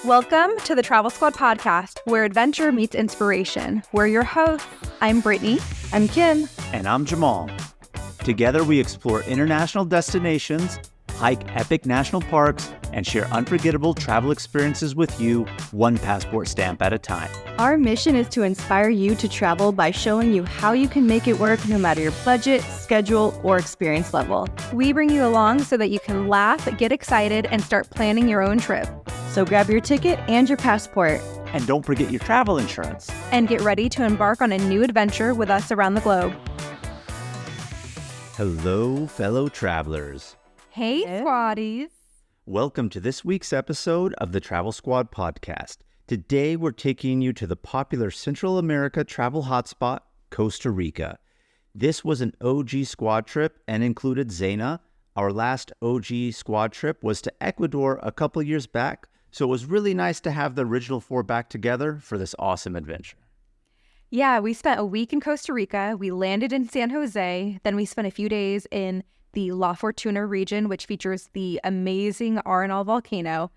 Welcome to the Travel Squad podcast, where adventure meets inspiration. We're your hosts. I'm Brittany. I'm Kim. And I'm Jamal. Together we explore international destinations, hike epic national parks, and share unforgettable travel experiences with you, one passport stamp at a time. Our mission is to inspire you to travel by showing you how you can make it work no matter your budget, schedule, or experience level. We bring you along so that you can laugh, get excited, and start planning your own trip. So grab your ticket and your passport. And don't forget your travel insurance. And get ready to embark on a new adventure with us around the globe. Hello, fellow travelers. Hey, squaddies. Welcome to this week's episode of the Travel Squad podcast. Today, we're taking you to the popular Central America travel hotspot, Costa Rica. This was an OG squad trip and included Zena. Our last OG squad trip was to Ecuador a couple years back, so it was really nice to have the original four back together for this awesome adventure. Yeah, we spent a week in Costa Rica. We landed in San Jose. Then we spent a few days in the La Fortuna region, which features the amazing Arenal Volcano.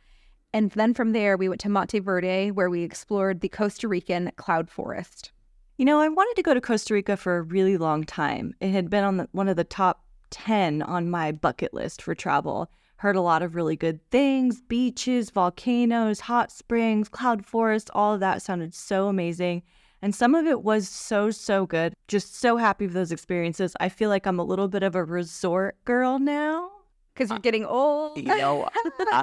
And then from there, we went to Monteverde, where we explored the Costa Rican Cloud Forest. You know, I wanted to go to Costa Rica for a really long time. It had been on one of the top 10 on my bucket list for travel. Heard a lot of really good things, beaches, volcanoes, hot springs, cloud forest, all of that sounded so amazing. And some of it was so good. Just so happy with those experiences. I feel like I'm a little bit of a resort girl now. Because you're getting old. You know,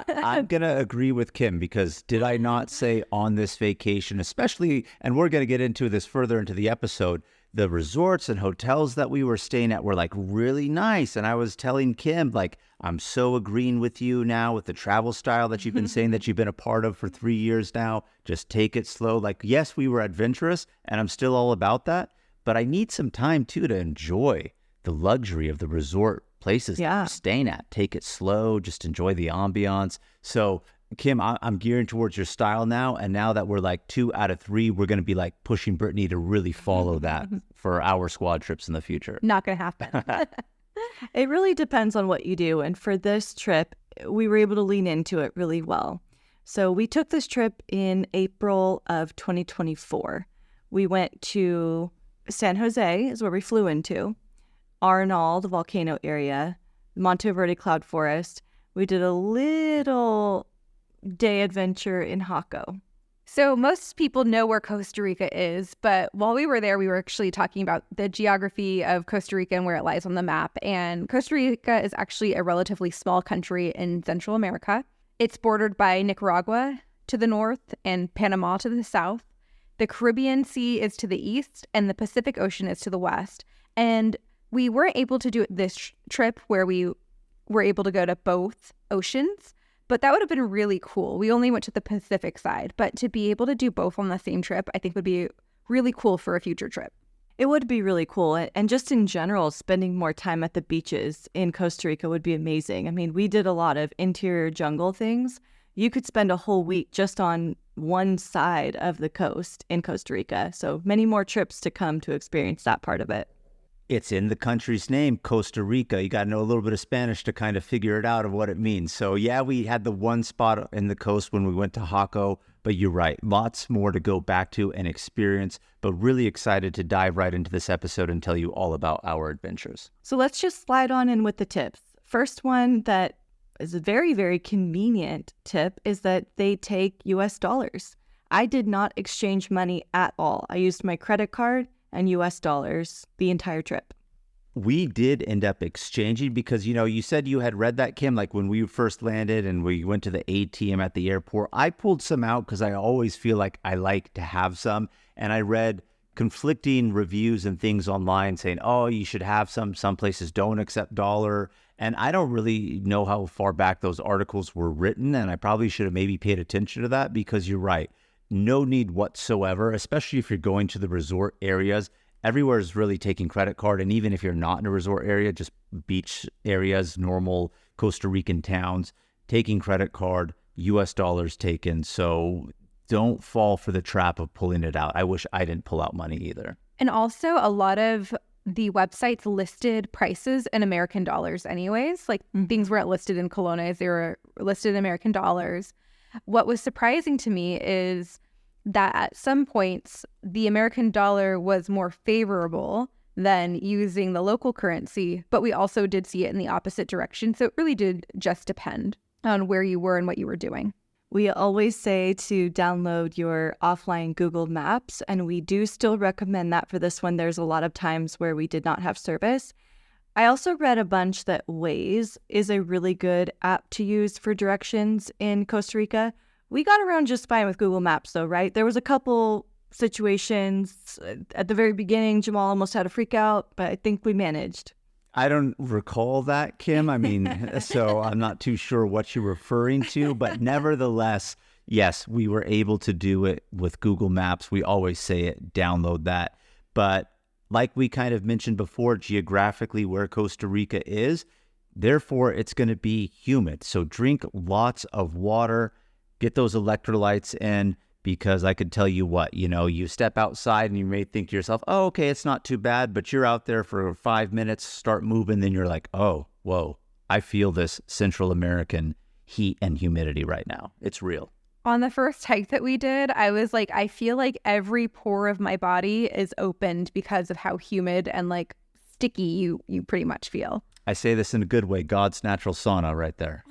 I'm going to agree with Kim, because did I not say on this vacation, especially, and we're going to get into this further into the episode, the resorts and hotels that we were staying at were like really nice. And I was telling Kim, like, I'm so agreeing with you now with the travel style that you've been saying that you've been a part of for 3 years now. Just take it slow. Like, yes, we were adventurous and I'm still all about that, but I need some time too to enjoy the luxury of the resort places that I'm staying at. Take it slow, just enjoy the ambiance. So Kim, I'm gearing towards your style now. And now that we're like 2 out of 3, we're going to be like pushing Brittany to really follow that for our squad trips in the future. Not going to happen. It really depends on what you do. And for this trip, we were able to lean into it really well. So we took this trip in April of 2024. We went to San Jose is where we flew into, Arenal, the volcano area, Monteverde Cloud Forest. We did a little day adventure in Jaco. So most people know where Costa Rica is, but while we were there, we were actually talking about the geography of Costa Rica and where it lies on the map. And Costa Rica is actually a relatively small country in Central America. It's bordered by Nicaragua to the north and Panama to the south. The Caribbean Sea is to the east and the Pacific Ocean is to the west. And we weren't able to do this trip where we were able to go to both oceans, but that would have been really cool. We only went to the Pacific side, but to be able to do both on the same trip, I think would be really cool for a future trip. It would be really cool. And just in general, spending more time at the beaches in Costa Rica would be amazing. I mean, we did a lot of interior jungle things. You could spend a whole week just on one side of the coast in Costa Rica. So many more trips to come to experience that part of it. It's in the country's name, Costa Rica. You got to know a little bit of Spanish to kind of figure it out of what it means. So yeah, we had the one spot in the coast when we went to Jaco, but you're right. Lots more to go back to and experience, but really excited to dive right into this episode and tell you all about our adventures. So let's just slide on in with the tips. First one that is a very, very convenient tip is that they take US dollars. I did not exchange money at all. I used my credit card and US dollars the entire trip. We did end up exchanging because, you know, you said you had read that, Kim, like when we first landed and we went to the ATM at the airport. I pulled some out because I always feel like I like to have some. And I read conflicting reviews and things online saying, oh, you should have some. Some places don't accept dollar. And I don't really know how far back those articles were written. And I probably should have maybe paid attention to that, because you're right. No need whatsoever, especially if you're going to the resort areas. Everywhere is really taking credit card. And even if you're not in a resort area, just beach areas, normal Costa Rican towns, taking credit card, US dollars taken. So don't fall for the trap of pulling it out. I wish I didn't pull out money either. And also a lot of the websites listed prices in American dollars anyways. Like things weren't listed in colones, they were listed in American dollars. What was surprising to me is that at some points, the American dollar was more favorable than using the local currency, but we also did see it in the opposite direction. So it really did just depend on where you were and what you were doing. We always say to download your offline Google Maps, and we do still recommend that for this one. There's a lot of times where we did not have service. I also read a bunch that Waze is a really good app to use for directions in Costa Rica. We got around just fine with Google Maps though, right? There was a couple situations at the very beginning. Jamal almost had a freak out, but I think we managed. I don't recall that, Kim. I mean, so I'm not too sure what you're referring to, but nevertheless, yes, we were able to do it with Google Maps. We always say it, download that. But like we kind of mentioned before, geographically where Costa Rica is, therefore it's going to be humid. So drink lots of water, get those electrolytes in, because I could tell you what, you step outside and you may think to yourself, oh, okay, it's not too bad, but you're out there for 5 minutes, start moving, then you're like, oh, whoa, I feel this Central American heat and humidity right now. It's real. On the first hike that we did, I was like, I feel like every pore of my body is opened because of how humid and like sticky you pretty much feel. I say this in a good way, God's natural sauna right there.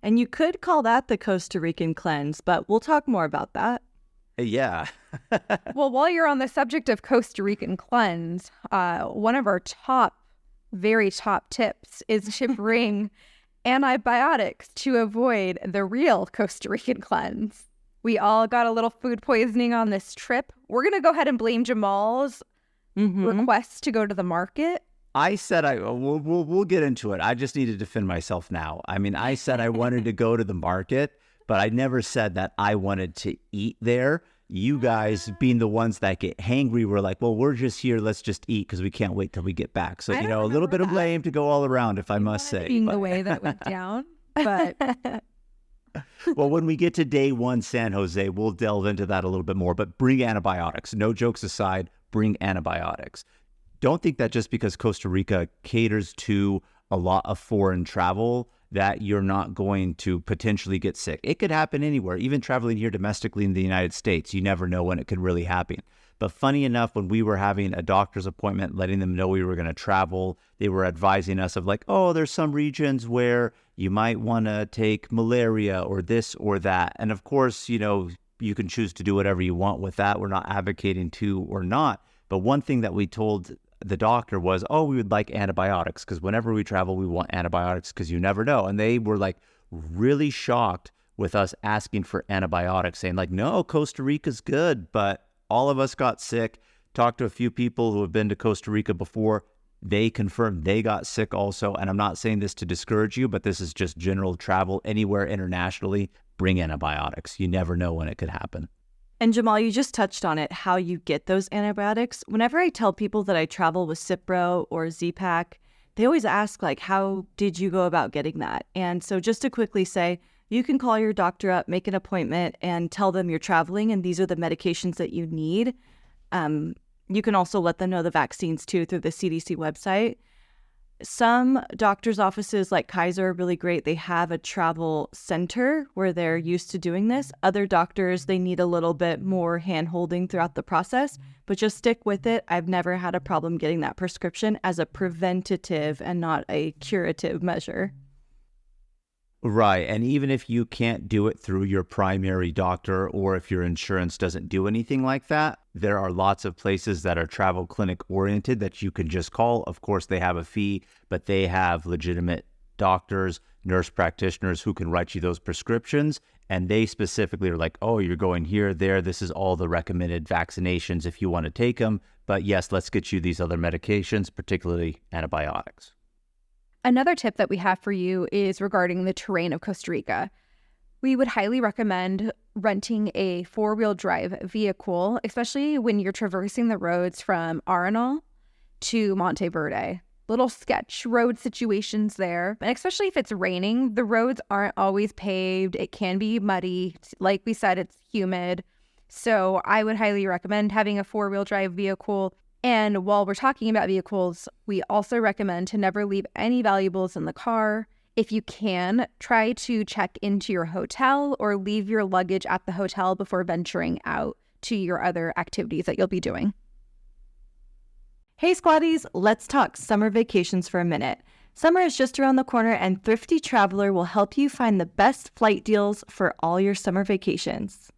And you could call that the Costa Rican cleanse, but we'll talk more about that. Yeah. Well, while you're on the subject of Costa Rican cleanse, one of our very top tips is to bring antibiotics to avoid the real Costa Rican cleanse. We all got a little food poisoning on this trip. We're going to go ahead and blame Jamal's request to go to the market. I said we'll get into it. I just need to defend myself now. I mean, I said I wanted to go to the market, but I never said that I wanted to eat there. You guys, being the ones that get hangry, were like, well, we're just here. Let's just eat because we can't wait till we get back. So, a little bit of blame to go all around, if I must say. Being the way that went down. But well, when we get to day one, San Jose, we'll delve into that a little bit more. But bring antibiotics. No jokes aside, bring antibiotics. Don't think that just because Costa Rica caters to a lot of foreign travel that you're not going to potentially get sick. It could happen anywhere, even traveling here domestically in the United States. You never know when it could really happen. But funny enough, when we were having a doctor's appointment, letting them know we were going to travel, they were advising us of like, oh, there's some regions where you might want to take malaria or this or that. And of course, you can choose to do whatever you want with that. We're not advocating to or not. But one thing that we told the doctor was, oh, we would like antibiotics because whenever we travel, we want antibiotics because you never know. And they were like really shocked with us asking for antibiotics, saying like, no, Costa Rica's good. But all of us got sick. Talked to a few people who have been to Costa Rica before. They confirmed they got sick also. And I'm not saying this to discourage you, but this is just general travel anywhere internationally. Bring antibiotics. You never know when it could happen. And Jamal, you just touched on it, how you get those antibiotics. Whenever I tell people that I travel with Cipro or Z-Pak, they always ask, like, how did you go about getting that? And so just to quickly say, you can call your doctor up, make an appointment, and tell them you're traveling, and these are the medications that you need. You can also let them know the vaccines, too, through the CDC website. Some doctors' offices like Kaiser are really great. They have a travel center where they're used to doing this. Other doctors, they need a little bit more hand-holding throughout the process, but just stick with it. I've never had a problem getting that prescription as a preventative and not a curative measure. Right. And even if you can't do it through your primary doctor or if your insurance doesn't do anything like that, there are lots of places that are travel clinic oriented that you can just call. Of course, they have a fee, but they have legitimate doctors, nurse practitioners who can write you those prescriptions. And they specifically are like, oh, you're going here, there. This is all the recommended vaccinations if you want to take them. But yes, let's get you these other medications, particularly antibiotics. Another tip that we have for you is regarding the terrain of Costa Rica. We would highly recommend renting a four-wheel drive vehicle, especially when you're traversing the roads from Arenal to Monteverde. Little sketch road situations there. And especially if it's raining, the roads aren't always paved. It can be muddy. Like we said, it's humid. So I would highly recommend having a four-wheel drive vehicle. And while we're talking about vehicles, we also recommend to never leave any valuables in the car. If you can, try to check into your hotel or leave your luggage at the hotel before venturing out to your other activities that you'll be doing. Hey Squatties, let's talk summer vacations for a minute. Summer is just around the corner and Thrifty Traveler will help you find the best flight deals for all your summer vacations.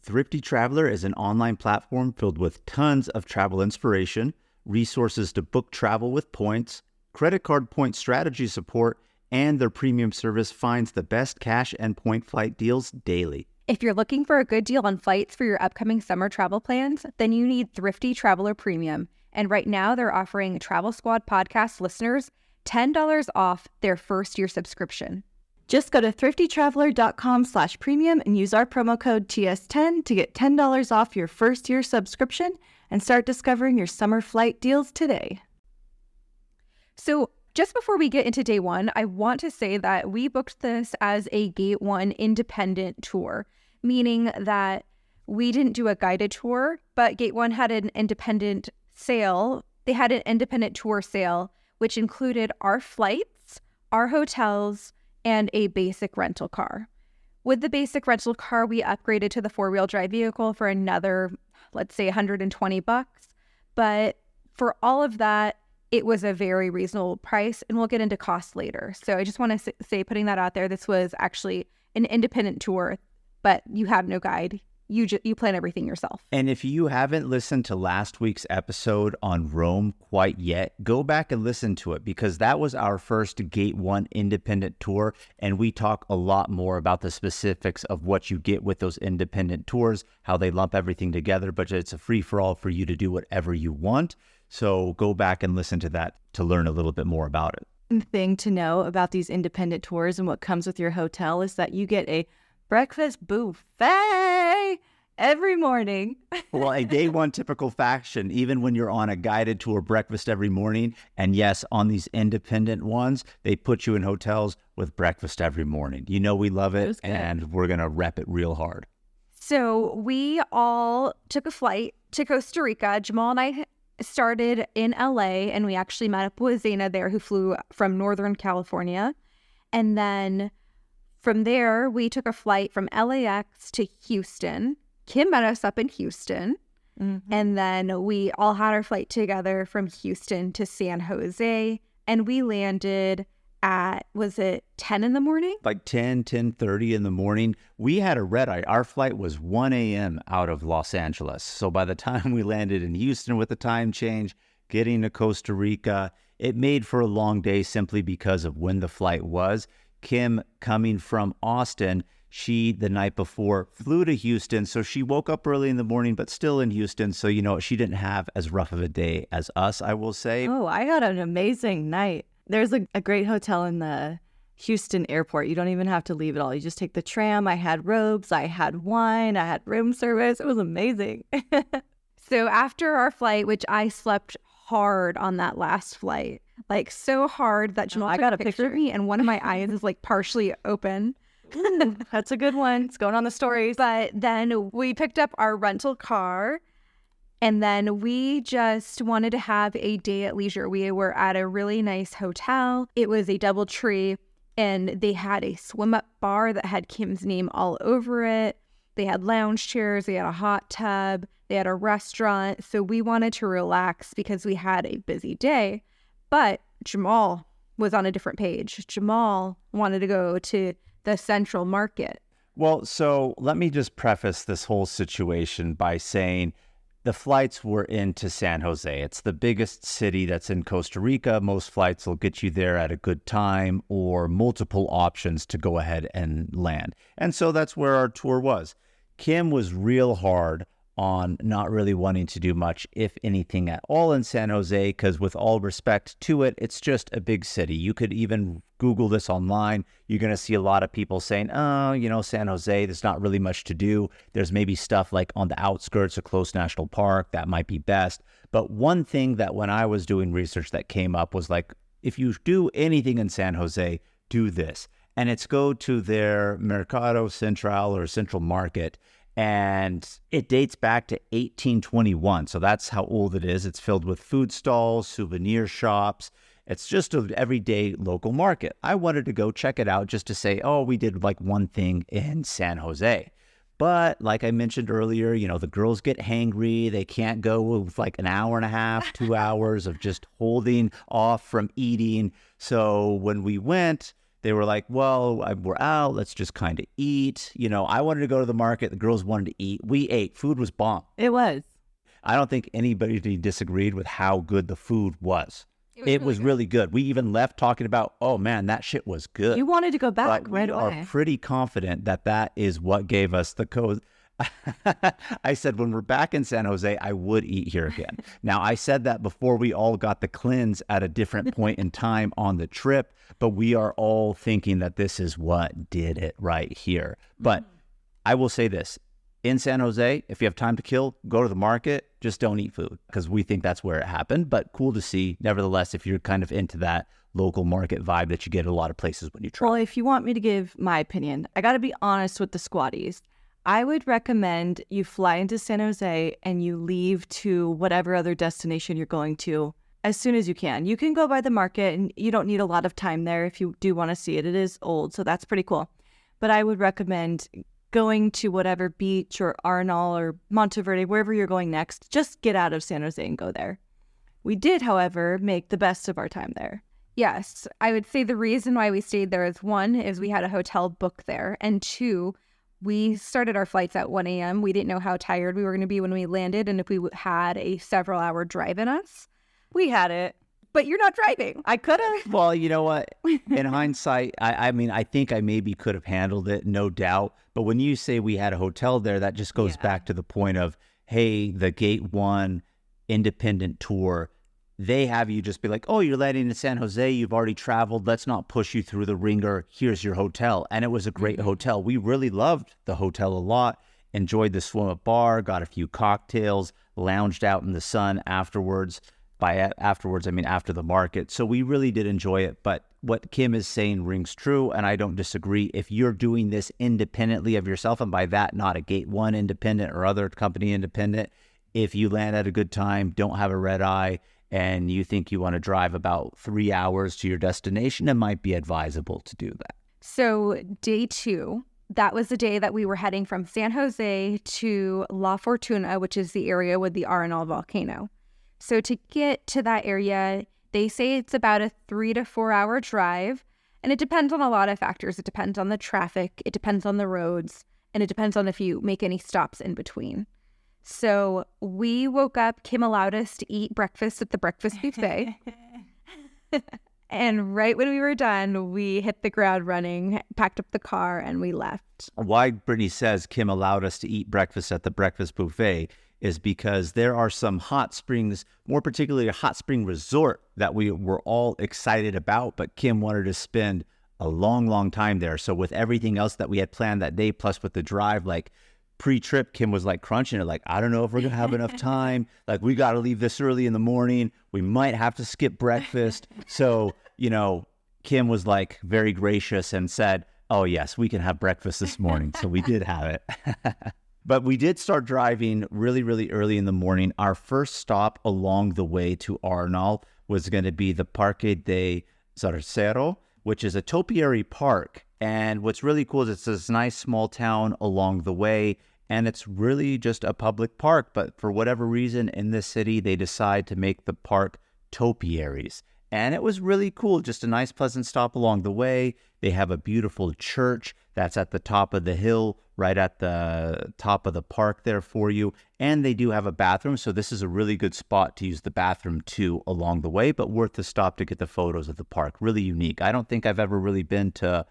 Thrifty Traveler is an online platform filled with tons of travel inspiration, resources to book travel with points, credit card point strategy support, and their premium service finds the best cash and point flight deals daily. If you're looking for a good deal on flights for your upcoming summer travel plans, then you need Thrifty Traveler Premium. And right now they're offering Travel Squad podcast listeners $10 off their first year subscription. Just go to thriftytraveler.com/premium and use our promo code TS10 to get $10 off your first year subscription and start discovering your summer flight deals today. So just before we get into day one, I want to say that we booked this as a Gate 1 independent tour, meaning that we didn't do a guided tour, but Gate 1 had an independent sale. They had an independent tour sale, which included our flights, our hotels, and a basic rental car. With the basic rental car, we upgraded to the four-wheel drive vehicle for another, let's say, $120. But for all of that, it was a very reasonable price, and we'll get into cost later. So I just want to say, putting that out there, this was actually an independent tour, but you have no guide. You plan everything yourself. And if you haven't listened to last week's episode on Rome quite yet, go back and listen to it because that was our first Gate 1 independent tour. And we talk a lot more about the specifics of what you get with those independent tours, how they lump everything together, but it's a free-for-all for you to do whatever you want. So go back and listen to that to learn a little bit more about it. The thing to know about these independent tours and what comes with your hotel is that you get a breakfast buffet every morning. Well, a Day 1 typical fashion, even when you're on a guided tour, breakfast every morning. And yes, on these independent ones, they put you in hotels with breakfast every morning. You know we love it and we're going to rep it real hard. So we all took a flight to Costa Rica. Jamal and I started in LA, and we actually met up with Zena there, who flew from Northern California. And then from there, we took a flight from LAX to Houston. Kim met us up in Houston. Mm-hmm. And then we all had our flight together from Houston to San Jose. And we landed at, was it 10 in the morning? Like 10:30 in the morning. We had a red eye. Our flight was 1 a.m. out of Los Angeles. So by the time we landed in Houston with the time change, getting to Costa Rica, it made for a long day simply because of when the flight was. Kim, coming from Austin, she, the night before, flew to Houston. So she woke up early in the morning, but still in Houston. So, you know, she didn't have as rough of a day as us, I will say. Oh, I had an amazing night. There's a great hotel in the Houston airport. You don't even have to leave at all. You just take the tram. I had robes, I had wine, I had room service. It was amazing. So after our flight, which I slept hard on that last flight, like so hard that Jamal took a picture of me and one of my eyes is like partially open. That's a good one. It's going on the stories. But then we picked up our rental car, and then we just wanted to have a day at leisure. We were at a really nice hotel. It was a DoubleTree, and they had a swim-up bar that had Kim's name all over it. They had lounge chairs. They had a hot tub. They had a restaurant. So we wanted to relax because we had a busy day. But Jamal was on a different page. Jamal wanted to go to the Central Market. Well, so let me just preface this whole situation by saying the flights were into San Jose. It's the biggest city that's in Costa Rica. Most flights will get you there at a good time or multiple options to go ahead and land. And so that's where our tour was. Kim was real hard on not really wanting to do much, if anything at all, in San Jose, because with all respect to it, it's just a big city. You could even Google this online. You're going to see a lot of people saying, oh, you know, San Jose, there's not really much to do. There's maybe stuff like on the outskirts of Close National Park that might be best. But one thing that when I was doing research that came up was like, if you do anything in San Jose, do this. And it's go to their Mercado Central or Central Market. And it dates back to 1821. So that's how old it is. It's filled with food stalls, souvenir shops, It's just an everyday local market. I wanted to go check it out just to say, oh, we did like one thing in San Jose. But like I mentioned earlier, the girls get hangry. They can't go with like an hour and a half, 2 hours of just holding off from eating. So when we went, they were like, well, we're out. Let's just kind of eat. I wanted to go to the market. The girls wanted to eat. We ate. Food was bomb. It was. I don't think anybody disagreed with how good the food was. It was really good. We even left talking about, oh man, that shit was good. You wanted to go back right away. We are pretty confident that is what gave us the code. I said, when we're back in San Jose, I would eat here again. Now, I said that before we all got the cleanse at a different point in time on the trip, but we are all thinking that this is what did it right here. But I will say this. In San Jose, if you have time to kill, go to the market. Just don't eat food because we think that's where it happened. But cool to see, nevertheless, if you're kind of into that local market vibe that you get at a lot of places when you travel. Well, if you want me to give my opinion, I got to be honest with the squatties. I would recommend you fly into San Jose and you leave to whatever other destination you're going to as soon as you can. You can go by the market and you don't need a lot of time there if you do want to see it. It is old, so that's pretty cool. But I would recommend going to whatever beach or Arenal or Monteverde, wherever you're going next, just get out of San Jose and go there. We did, however, make the best of our time there. Yes, I would say the reason why we stayed there is one, is we had a hotel booked there, and two, we started our flights at 1 a.m. We didn't know how tired we were going to be when we landed, and if we had a several-hour drive in us. We had it. But you're not driving. I could have. Well, you know what? In hindsight, I mean, I think I maybe could have handled it, no doubt. But when you say we had a hotel there, that just goes back to the point of, hey, the Gate 1 independent tour, they have you just be like, oh, you're landing in San Jose. You've already traveled. Let's not push you through the ringer. Here's your hotel. And it was a great hotel. We really loved the hotel a lot. Enjoyed the swim-up bar, got a few cocktails, lounged out in the sun afterwards. By afterwards, I mean after the market. So we really did enjoy it. But what Kim is saying rings true, and I don't disagree. If you're doing this independently of yourself, and by that, not a Gate 1 independent or other company independent, if you land at a good time, don't have a red eye, and you think you want to drive about 3 hours to your destination, it might be advisable to do that. So day 2, that was the day that we were heading from San Jose to La Fortuna, which is the area with the Arenal Volcano. So to get to that area, they say it's about a 3 to 4 hour drive, and it depends on a lot of factors. It depends on the traffic, it depends on the roads, and it depends on if you make any stops in between. So we woke up, Kim allowed us to eat breakfast at the breakfast buffet. And right when we were done, we hit the ground running, packed up the car, and we left. Why Brittany says Kim allowed us to eat breakfast at the breakfast buffet is because there are some hot springs, more particularly a hot spring resort that we were all excited about, but Kim wanted to spend a long, long time there. So with everything else that we had planned that day, plus with the drive, like pre-trip, Kim was like crunching it, like, I don't know if we're going to have enough time. Like, we got to leave this early in the morning. We might have to skip breakfast. So, Kim was like very gracious and said, oh yes, we can have breakfast this morning. So we did have it. But we did start driving really, really early in the morning. Our first stop along the way to Arenal was going to be the Parque de Zarcero, which is a topiary park. And what's really cool is it's this nice small town along the way, and it's really just a public park. But for whatever reason in this city, they decide to make the park topiaries. And it was really cool, just a nice, pleasant stop along the way. They have a beautiful church that's at the top of the hill, right at the top of the park there for you. And they do have a bathroom, so this is a really good spot to use the bathroom too along the way, but worth the stop to get the photos of the park. Really unique. I don't think I've ever really been to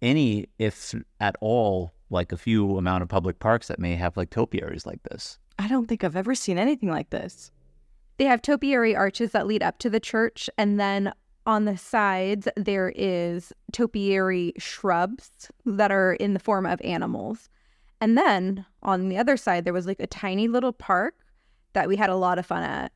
any, if at all, like a few amount of public parks that may have like topiaries like this. I don't think I've ever seen anything like this. They have topiary arches that lead up to the church, and then on the sides there is topiary shrubs that are in the form of animals. And then on the other side there was like a tiny little park that we had a lot of fun at.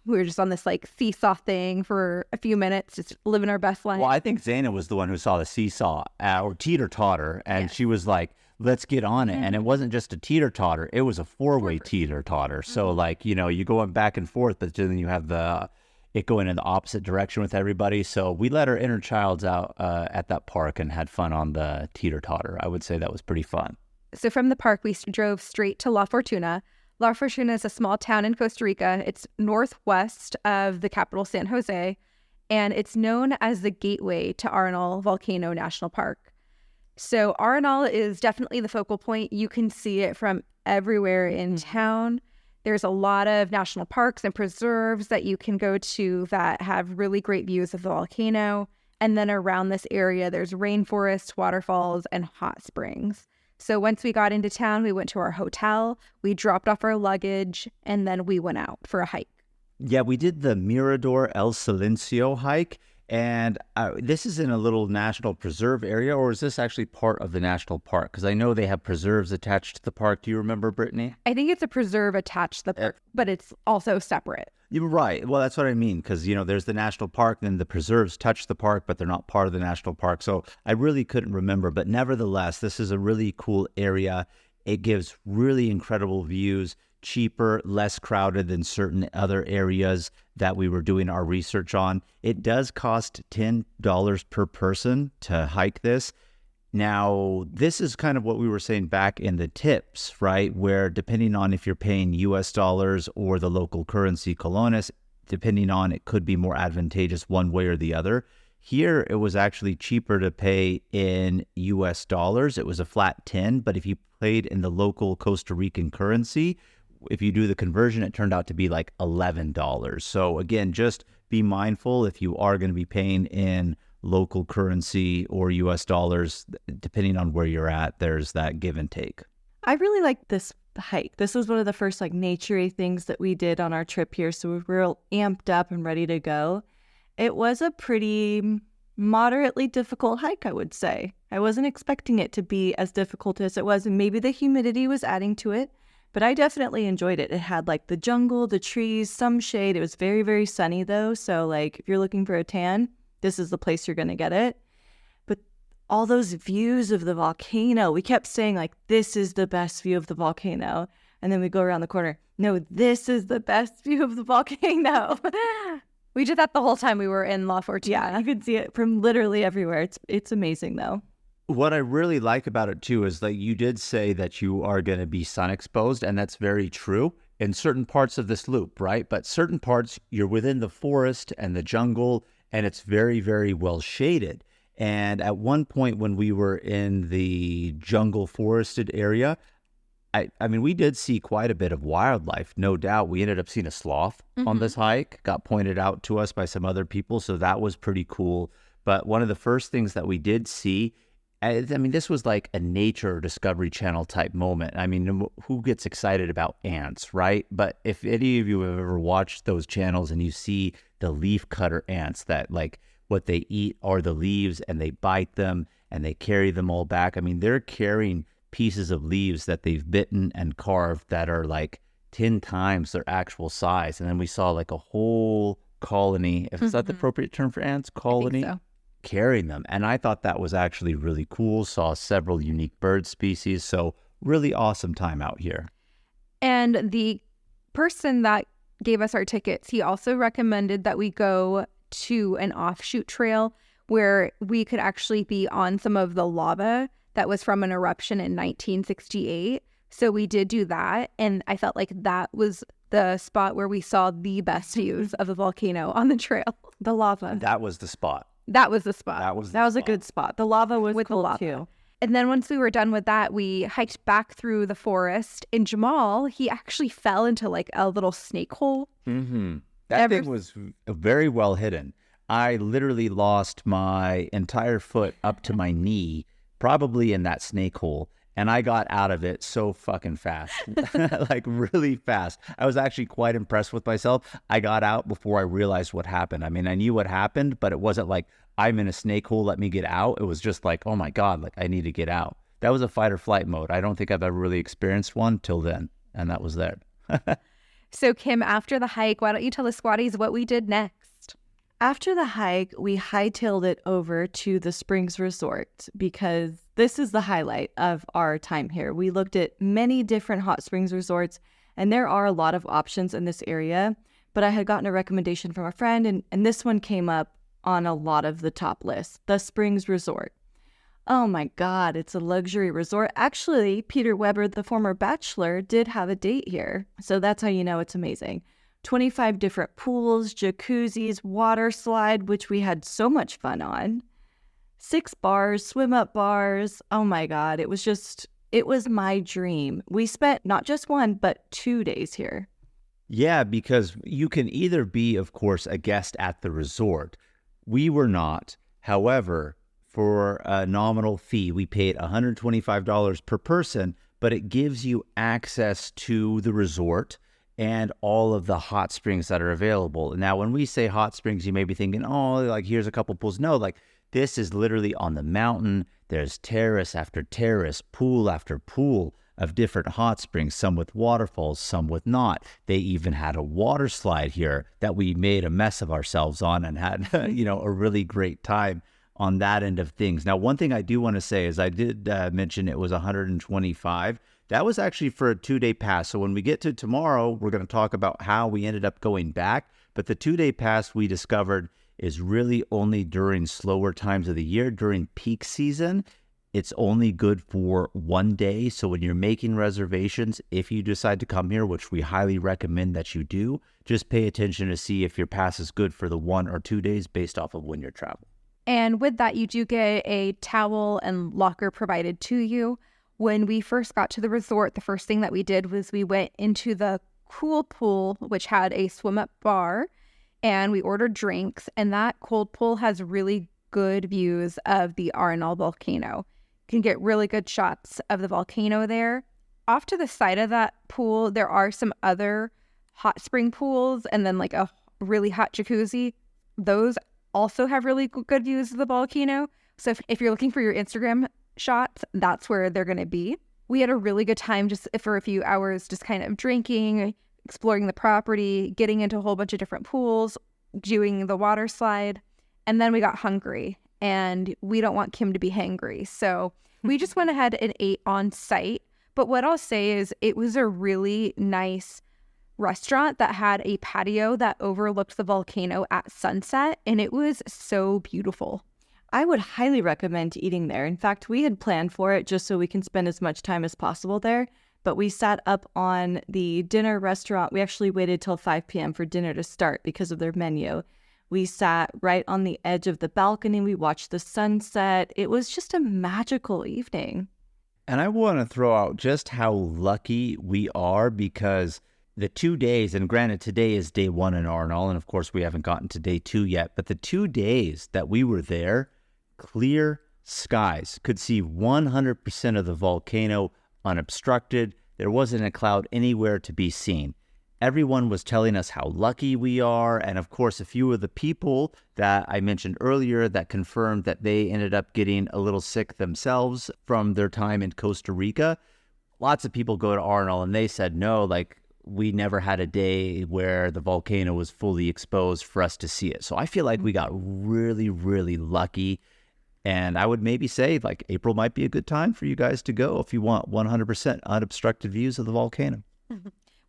We were just on this like seesaw thing for a few minutes, just living our best life. Well, I think Zaina was the one who saw the seesaw or teeter-totter, and She was like, let's get on it. And it wasn't just a teeter-totter, it was a four-way teeter-totter. So like, you're going back and forth, but then you have the it going in the opposite direction with everybody. So we let our inner childs out at that park and had fun on the teeter-totter. I would say that was pretty fun. So from the park, we drove straight to La Fortuna. La Fortuna is a small town in Costa Rica. It's northwest of the capital, San Jose, and it's known as the gateway to Arenal Volcano National Park. So Arenal is definitely the focal point. You can see it from everywhere in town. There's a lot of national parks and preserves that you can go to that have really great views of the volcano. And then around this area, there's rainforests, waterfalls, and hot springs. So once we got into town, we went to our hotel, we dropped off our luggage, and then we went out for a hike. Yeah, we did the Mirador El Silencio hike. And this is in a little national preserve area, or is this actually part of the national park? Because I know they have preserves attached to the park. Do you remember, Brittany? I think it's a preserve attached to the park, but it's also separate. You're right. Well, that's what I mean, because, there's the national park, then the preserves touch the park, but they're not part of the national park. So I really couldn't remember. But nevertheless, this is a really cool area. It gives really incredible views, cheaper, less crowded than certain other areas that we were doing our research on. It does cost $10 per person to hike this. Now, this is kind of what we were saying back in the tips, right? Where depending on if you're paying US dollars or the local currency, colones, depending on it could be more advantageous one way or the other. Here, it was actually cheaper to pay in US dollars. It was a flat 10, but if you paid in the local Costa Rican currency, if you do the conversion, it turned out to be like $11. So again, just be mindful if you are going to be paying in local currency or US dollars, depending on where you're at, there's that give and take. I really like this hike. This was one of the first nature-y things that we did on our trip here. So we were real amped up and ready to go. It was a pretty moderately difficult hike, I would say. I wasn't expecting it to be as difficult as it was, and maybe the humidity was adding to it, but I definitely enjoyed it. It had the jungle, the trees, some shade. It was very, very sunny though. So if you're looking for a tan, this is the place you're going to get it. But all those views of the volcano, we kept saying this is the best view of the volcano. And then we go around the corner. No, this is the best view of the volcano. We did that the whole time we were in La Fortuna. Yeah, you could see it from literally everywhere. It's amazing though. What I really like about it too is you did say that you are going to be sun exposed, and that's very true in certain parts of this loop, right? But certain parts, you're within the forest and the jungle, and it's very, very well shaded. And at one point when we were in the jungle forested area, I mean, we did see quite a bit of wildlife, no doubt. We ended up seeing a sloth on this hike, got pointed out to us by some other people. So that was pretty cool. But one of the first things that we did see, I mean, this was like a nature Discovery Channel type moment. I mean, who gets excited about ants, right? But if any of you have ever watched those channels and you see the leaf cutter ants that what they eat are the leaves and they bite them and they carry them all back. I mean, they're carrying pieces of leaves that they've bitten and carved that are 10 times their actual size. And then we saw a whole colony, if is that the appropriate term for ants? Colony? I think so. Carrying them. And I thought that was actually really cool. Saw several unique bird species. So really awesome time out here. And the person that gave us our tickets, he also recommended that we go to an offshoot trail where we could actually be on some of the lava that was from an eruption in 1968. So we did do that. And I felt like that was the spot where we saw the best views of the volcano on the trail. The lava. That was the spot. That was the spot. That was a good spot. The lava was with cool the lava too. And then once we were done with that, we hiked back through the forest. And Jamal, he actually fell into a little snake hole. Mm-hmm. That thing was very well hidden. I literally lost my entire foot up to my knee, probably in that snake hole. And I got out of it so fucking fast, really fast. I was actually quite impressed with myself. I got out before I realized what happened. I mean, I knew what happened, but it wasn't I'm in a snake hole, let me get out. It was just oh my God, I need to get out. That was a fight or flight mode. I don't think I've ever really experienced one till then. And that was that. So Kim, after the hike, why don't you tell the squatties what we did next? After the hike, we hightailed it over to the Springs Resort because this is the highlight of our time here. We looked at many different hot springs resorts, and there are a lot of options in this area. but I had gotten a recommendation from a friend, and this one came up on a lot of the top lists, the Springs Resort. Oh my God, it's a luxury resort. Actually, Peter Weber, the former bachelor, did have a date here. So that's how you know it's amazing. 25 different pools, jacuzzis, water slide, which we had so much fun on. 6 bars, swim up bars. Oh my God, it was my dream. We spent not just 1, but 2 days here. Yeah, because you can either be, of course, a guest at the resort. We were not. However, for a nominal fee, we paid $125 per person, but it gives you access to the resort and all of the hot springs that are available. Now, when we say hot springs, you may be thinking, oh, like here's a couple pools. No, like this is literally on the mountain. There's terrace after terrace, pool after pool of different hot springs, some with waterfalls, some with not. They even had a water slide here that we made a mess of ourselves on and had, a really great time on that end of things. Now, one thing I do want to say is I did mention it was $125. That was actually for a 2-day pass. So when we get to tomorrow, we're going to talk about how we ended up going back. But the 2-day pass we discovered is really only during slower times of the year. During peak season, it's only good for 1 day. So when you're making reservations, if you decide to come here, which we highly recommend that you do, just pay attention to see if your pass is good for the 1 or 2 days based off of when you're traveling. And with that, you do get a towel and locker provided to you. When we first got to the resort, the first thing that we did was we went into the cool pool, which had a swim-up bar, and we ordered drinks. And that cold pool has really good views of the Arenal Volcano. You can get really good shots of the volcano there. Off to the side of that pool, there are some other hot spring pools and then like a really hot jacuzzi. Those also have really good views of the volcano. So if you're looking for your Instagram shots, that's where they're going to be. We had a really good time just for a few hours, just kind of drinking, exploring the property, getting into a whole bunch of different pools, doing the water slide. And then we got hungry and we don't want Kim to be hangry. So we just went ahead and ate on site. But what I'll say is it was a really nice restaurant that had a patio that overlooked the volcano at sunset, and it was so beautiful. I would highly recommend eating there. In fact, we had planned for it just so we can spend as much time as possible there, but we sat up on the dinner restaurant. We actually waited till 5 p.m. for dinner to start because of their menu. We sat right on the edge of the balcony. We watched the sunset. It was just a magical evening. And I want to throw out just how lucky we are because the 2 days, and granted, today is day 1 in Arenal, and of course we haven't gotten to day 2 yet, but the 2 days that we were there, clear skies, could see 100% of the volcano unobstructed. There wasn't a cloud anywhere to be seen. Everyone was telling us how lucky we are, and of course, a few of the people that I mentioned earlier that confirmed that they ended up getting a little sick themselves from their time in Costa Rica. Lots of people go to Arenal, and they said, no, like, we never had a day where the volcano was fully exposed for us to see it. So I feel like we got really, really lucky. And I would maybe say like April might be a good time for you guys to go if you want 100% unobstructed views of the volcano.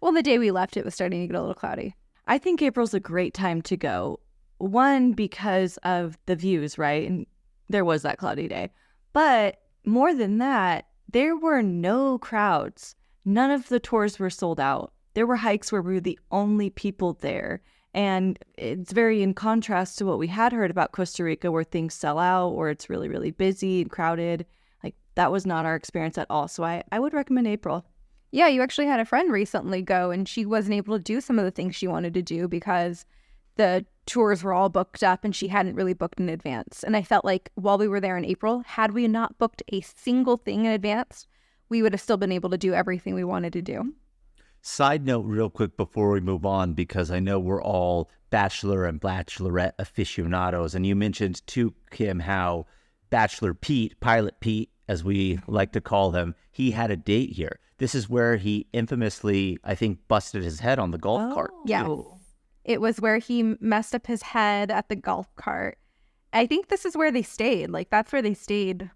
Well, the day we left, it was starting to get a little cloudy. I think April's a great time to go. One, because of the views, right? And there was that cloudy day. But more than that, there were no crowds. None of the tours were sold out. There were hikes where we were the only people there. And it's very in contrast to what we had heard about Costa Rica, where things sell out or it's really, really busy and crowded. Like, that was not our experience at all. So I would recommend April. Yeah, you actually had a friend recently go, and she wasn't able to do some of the things she wanted to do because the tours were all booked up and she hadn't really booked in advance. And I felt like while we were there in April, had we not booked a single thing in advance, we would have still been able to do everything we wanted to do. Side note real quick before we move on, because I know we're all Bachelor and Bachelorette aficionados, and you mentioned too, Kim, how Bachelor Pete, Pilot Pete, as we like to call him, he had a date here. This is where he infamously, I think, busted his head on the golf cart. Yeah. It was where he messed up his head at the golf cart. I think this is where they stayed. Like, that's where they stayed.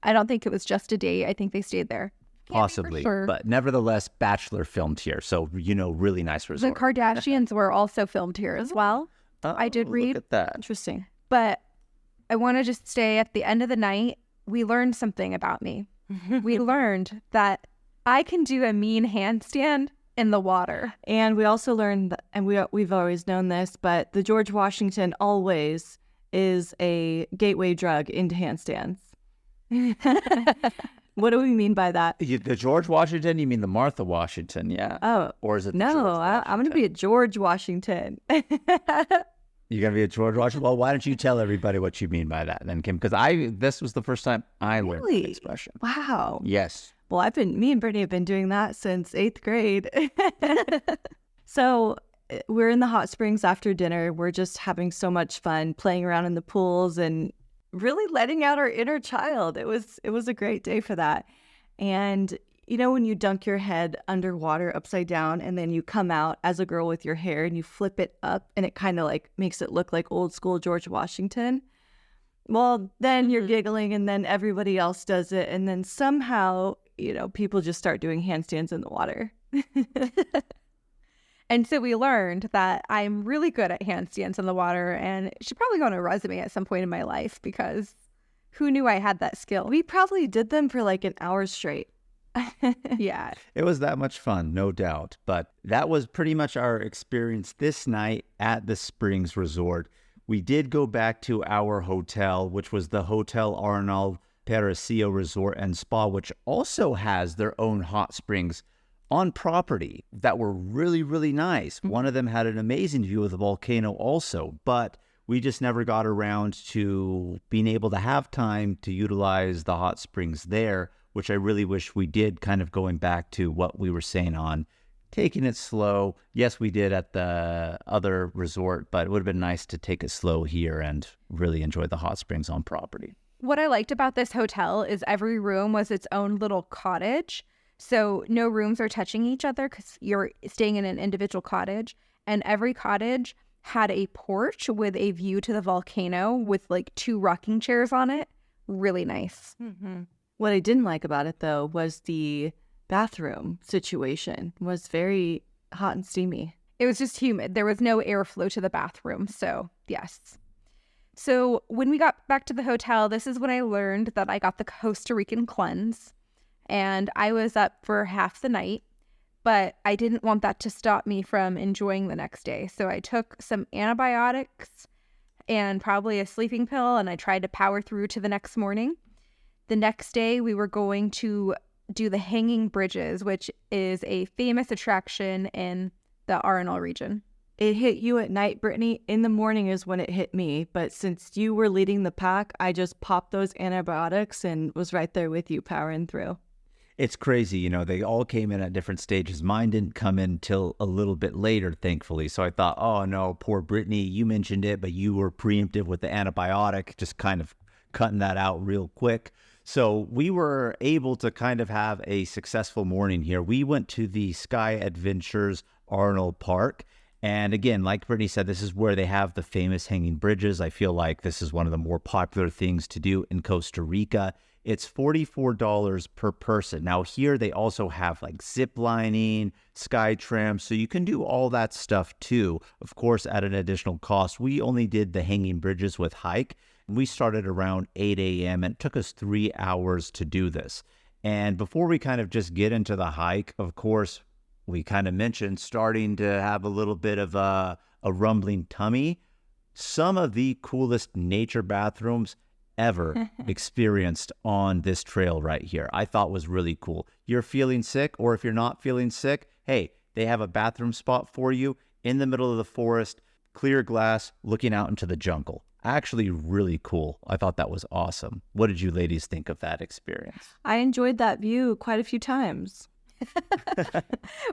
I don't think it was just a date. I think they stayed there. possibly, sure. but nevertheless, Bachelor filmed here. So, really nice The resort. Kardashians were also filmed here as well. Oh, I did read. Look at that. Interesting. But I want to just say at the end of the night, we learned something about me. We learned that I can do a mean handstand in the water. And we also learned, and we've always known this, but the George Washington always is a gateway drug into handstands. What do we mean by that? The George Washington? You mean the Martha Washington? Yeah. Oh, Or is it the no, George I'm going to be a George Washington. You're going to be a George Washington? Well, why don't you tell everybody what you mean by that then, Kim? Because this was the first time I learned that expression. Wow. Yes. Well, me and Brittany have been doing that since 8th grade. So we're in the hot springs after dinner. We're just having so much fun playing around in the pools and really letting out our inner child. It was a great day for that. And when you dunk your head underwater upside down and then you come out as a girl with your hair and you flip it up and it kind of like makes it look like old school George Washington. Well, then you're giggling and then everybody else does it. And then somehow, people just start doing handstands in the water. And so we learned that I'm really good at handstands in the water and it should probably go on a resume at some point in my life because who knew I had that skill? We probably did them for like an hour straight. Yeah. It was that much fun, no doubt. But that was pretty much our experience this night at the Springs Resort. We did go back to our hotel, which was the Hotel Arenal Resort and Spa, which also has their own hot springs on property that were really, really nice. One of them had an amazing view of the volcano also, but we just never got around to being able to have time to utilize the hot springs there, which I really wish we did, kind of going back to what we were saying on taking it slow. Yes, we did at the other resort, but it would have been nice to take it slow here and really enjoy the hot springs on property. What I liked about this hotel is every room was its own little cottage. So no rooms are touching each other because you're staying in an individual cottage. And every cottage had a porch with a view to the volcano with like 2 rocking chairs on it. Really nice. Mm-hmm. What I didn't like about it, though, was the bathroom situation. It was very hot and steamy. It was just humid. There was no airflow to the bathroom. So, yes. So when we got back to the hotel, this is when I learned that I got the Costa Rican cleanse. And I was up for half the night, but I didn't want that to stop me from enjoying the next day. So I took some antibiotics and probably a sleeping pill, and I tried to power through to the next morning. The next day, we were going to do the Hanging Bridges, which is a famous attraction in the Arenal region. It hit you at night, Brittany. In the morning is when it hit me. But since you were leading the pack, I just popped those antibiotics and was right there with you, powering through. It's crazy, they all came in at different stages. Mine didn't come in till a little bit later, thankfully. So I thought, oh no, poor Brittany, you mentioned it, but you were preemptive with the antibiotic, just kind of cutting that out real quick. So we were able to kind of have a successful morning here. We went to the Sky Adventures Arnold Park. And again, like Brittany said, this is where they have the famous hanging bridges. I feel like this is one of the more popular things to do in Costa Rica. It's $44 per person. Now here they also have like zip lining, sky tram, so you can do all that stuff too, of course at an additional cost. We only did the hanging bridges with hike. We started around 8 a.m. and it took us 3 hours to do this. And before we kind of just get into the hike, of course, we kind of mentioned starting to have a little bit of a rumbling tummy. Some of the coolest nature bathrooms ever experienced on this trail right here, I thought was really cool. You're feeling sick, or if you're not feeling sick, hey, they have a bathroom spot for you in the middle of the forest, clear glass, looking out into the jungle. Actually really cool. I thought that was awesome. What did you ladies think of that experience? I enjoyed that view quite a few times.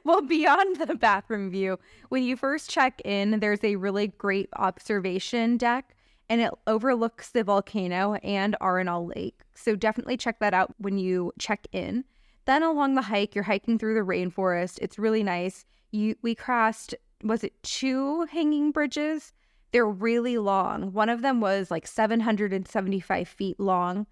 Well, beyond the bathroom view, when you first check in, there's a really great observation deck and it overlooks the volcano and Arenal Lake. So definitely check that out when you check in. Then along the hike, you're hiking through the rainforest. It's really nice. We crossed, was it 2 hanging bridges? They're really long. One of them was like 775 feet long.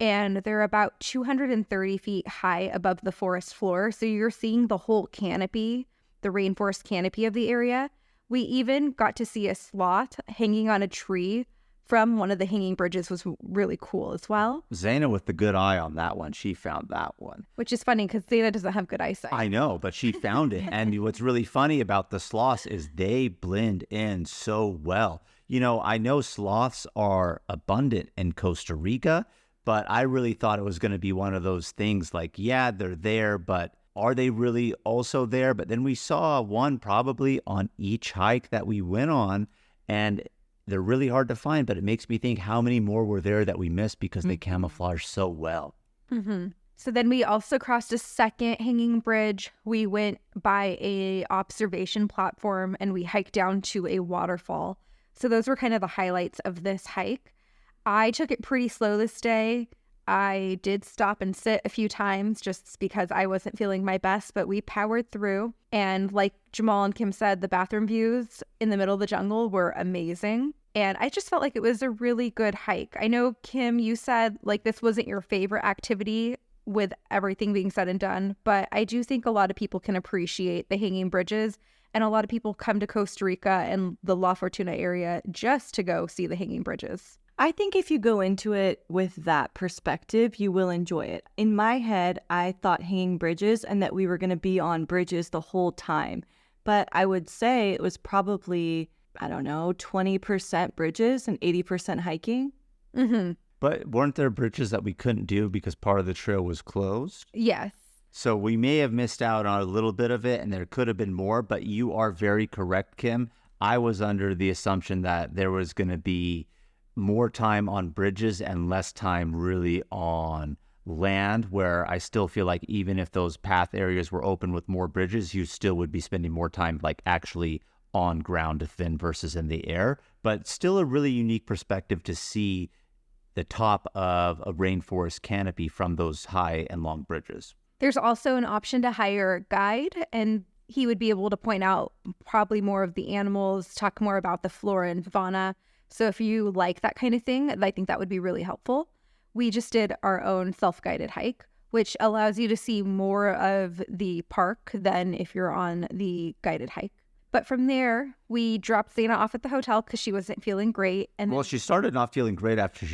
and they're about 230 feet high above the forest floor. So you're seeing the whole canopy, the rainforest canopy of the area. We even got to see a sloth hanging on a tree from one of the hanging bridges, was really cool as well. Zaina with the good eye on that one. She found that one. Which is funny because Zaina doesn't have good eyesight. I know, but she found it. And what's really funny about the sloths is they blend in so well. You know, I know sloths are abundant in Costa Rica, but I really thought it was going to be one of those things like, yeah, they're there, but are they really also there? But then we saw one probably on each hike that we went on, and they're really hard to find, but it makes me think how many more were there that we missed because they camouflage so well. Mm-hmm. So then we also crossed a second hanging bridge. We went by a observation platform and we hiked down to a waterfall. So those were kind of the highlights of this hike. I took it pretty slow this day. I did stop and sit a few times just because I wasn't feeling my best, but we powered through. And like Jamal and Kim said, the bathroom views in the middle of the jungle were amazing. And I just felt like it was a really good hike. I know, Kim, you said like this wasn't your favorite activity with everything being said and done, but I do think a lot of people can appreciate the hanging bridges. And a lot of people come to Costa Rica and the La Fortuna area just to go see the hanging bridges. I think if you go into it with that perspective, you will enjoy it. In my head, I thought hanging bridges and that we were going to be on bridges the whole time. But I would say it was probably, 20% bridges and 80% hiking. Mm-hmm. But weren't there bridges that we couldn't do because part of the trail was closed? Yes. So we may have missed out on a little bit of it, and there could have been more, but you are very correct, Kim. I was under the assumption that there was going to be more time on bridges and less time really on land, where I still feel like even if those path areas were open with more bridges, you still would be spending more time like actually on ground than versus in the air. But still a really unique perspective to see the top of a rainforest canopy from those high and long bridges. There's also an option to hire a guide, and he would be able to point out probably more of the animals, talk more about the flora and fauna. So if you like that kind of thing, I think that would be really helpful. We just did our own self-guided hike, which allows you to see more of the park than if you're on the guided hike. But from there, we dropped Zaina off at the hotel because she wasn't feeling great. And well, she started not feeling great after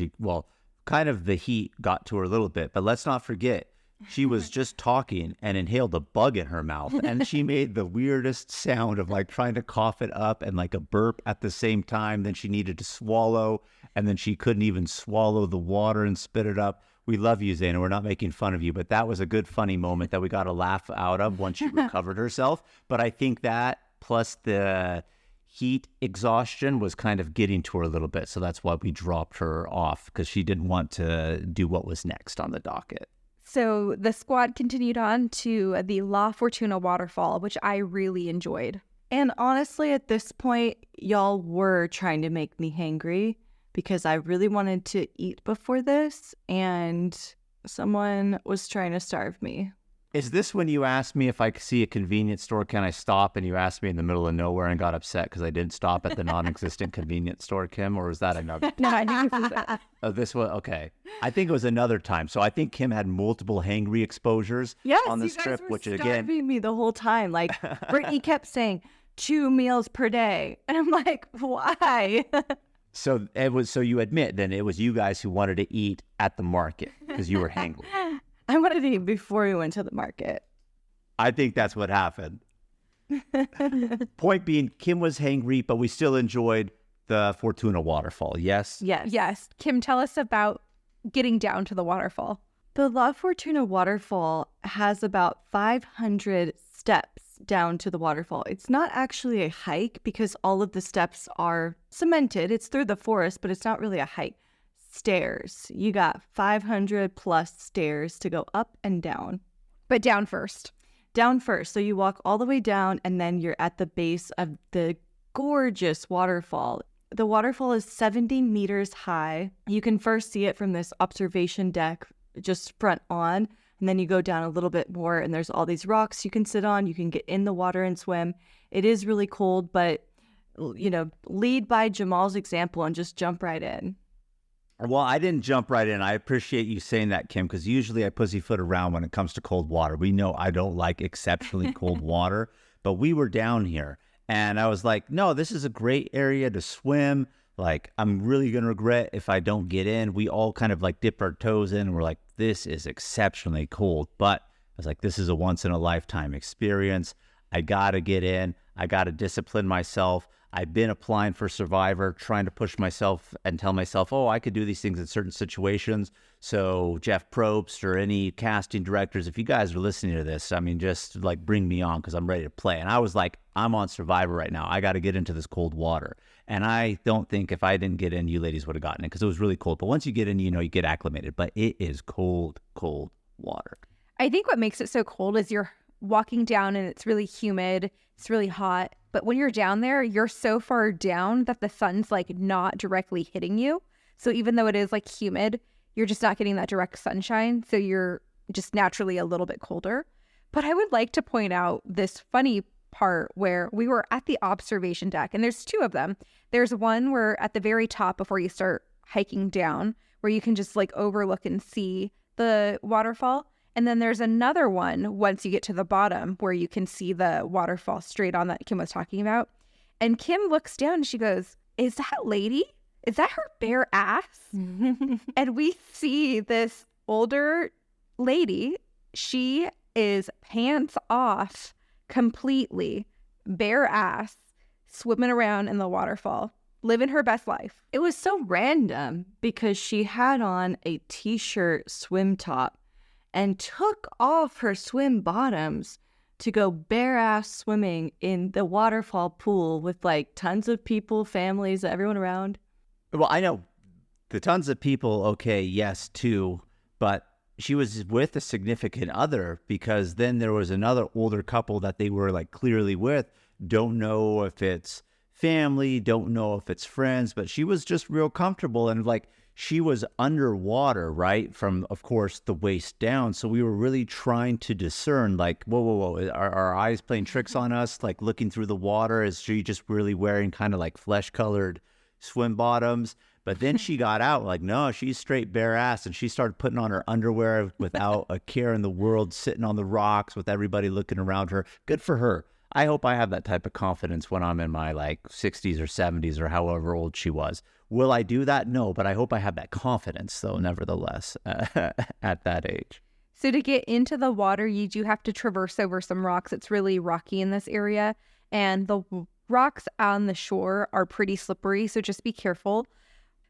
kind of the heat got to her a little bit. But let's not forget, she was just talking and inhaled a bug in her mouth, and she made the weirdest sound of like trying to cough it up and like a burp at the same time. Then she needed to swallow, and then she couldn't even swallow the water and spit it up. We love you, Zaina. We're not making fun of you, but that was a good, funny moment that we got a laugh out of once she recovered herself. But I think that plus the heat exhaustion was kind of getting to her a little bit. So that's why we dropped her off, because she didn't want to do what was next on the docket. So the squad continued on to the La Fortuna waterfall, which I really enjoyed. And honestly, at this point, y'all were trying to make me hangry because I really wanted to eat before this, and someone was trying to starve me. Is this when you asked me if I could see a convenience store, can I stop? And you asked me in the middle of nowhere and got upset because I didn't stop at the non-existent convenience store, Kim? Or was that another time? No, I think this is it. Oh, this was, okay. I think it was another time. So I think Kim had multiple hangry exposures on this trip, which again... starving me the whole time. Like, Brittany kept saying, 2 meals per day. And I'm like, why? So you admit then it was you guys who wanted to eat at the market because you were hangry. I wanted to eat before we went to the market. I think that's what happened. Point being, Kim was hangry, but we still enjoyed the Fortuna waterfall, yes? Yes. Kim, tell us about getting down to the waterfall. The La Fortuna waterfall has about 500 steps down to the waterfall. It's not actually a hike because all of the steps are cemented. It's through the forest, but it's not really a hike. Stairs. You got 500 plus stairs to go up and down. But down first. Down first. So you walk all the way down and then you're at the base of the gorgeous waterfall. The waterfall is 70 meters high. You can first see it from this observation deck just front on, and then you go down a little bit more and there's all these rocks you can sit on. You can get in the water and swim. It is really cold, but lead by Jamal's example and just jump right in. Well, I didn't jump right in. I appreciate you saying that, Kim, because usually I pussyfoot around when it comes to cold water. We know I don't like exceptionally cold water, but we were down here and I was like, no, this is a great area to swim. Like, I'm really going to regret if I don't get in. We all kind of like dip our toes in and we're like, this is exceptionally cold. But I was like, this is a once in a lifetime experience. I got to get in. I got to discipline myself. I've been applying for Survivor, trying to push myself and tell myself, oh, I could do these things in certain situations. So Jeff Probst or any casting directors, if you guys are listening to this, I mean, just like bring me on because I'm ready to play. And I was like, I'm on Survivor right now. I got to get into this cold water. And I don't think if I didn't get in, you ladies would have gotten it because it was really cold. But once you get in, you know, you get acclimated. But it is cold, cold water. I think what makes it so cold is you're walking down and it's really humid. It's really hot. But when you're down there, you're so far down that the sun's like not directly hitting you. So even though it is like humid, you're just not getting that direct sunshine. So you're just naturally a little bit colder. But I would like to point out this funny part where we were at the observation deck, and there's two of them. There's one where at the very top before you start hiking down, where you can just like overlook and see the waterfall. And then there's another one once you get to the bottom where you can see the waterfall straight on that Kim was talking about. And Kim looks down and she goes, is that lady? Is that her bare ass? And we see this older lady. She is pants off completely, bare ass, swimming around in the waterfall, living her best life. It was so random because she had on a t-shirt swim top and took off her swim bottoms to go bare ass swimming in the waterfall pool with like tons of people, families, everyone around. Well, I know the tons of people, okay, yes, too, but she was with a significant other because then there was another older couple that they were like clearly with. Don't know if it's family, don't know if it's friends, but she was just real comfortable and like she was underwater, right? From, of course, the waist down. So we were really trying to discern like, whoa. Are our eyes playing tricks on us? Like looking through the water? Is she just really wearing kind of like flesh colored swim bottoms? But then she got out like, no, she's straight bare ass. And she started putting on her underwear without a care in the world, sitting on the rocks with everybody looking around her. Good for her. I hope I have that type of confidence when I'm in my like 60s or 70s or however old she was. Will I do that? No, but I hope I have that confidence though, nevertheless, at that age. So to get into the water, you do have to traverse over some rocks. It's really rocky in this area. And the rocks on the shore are pretty slippery, so just be careful.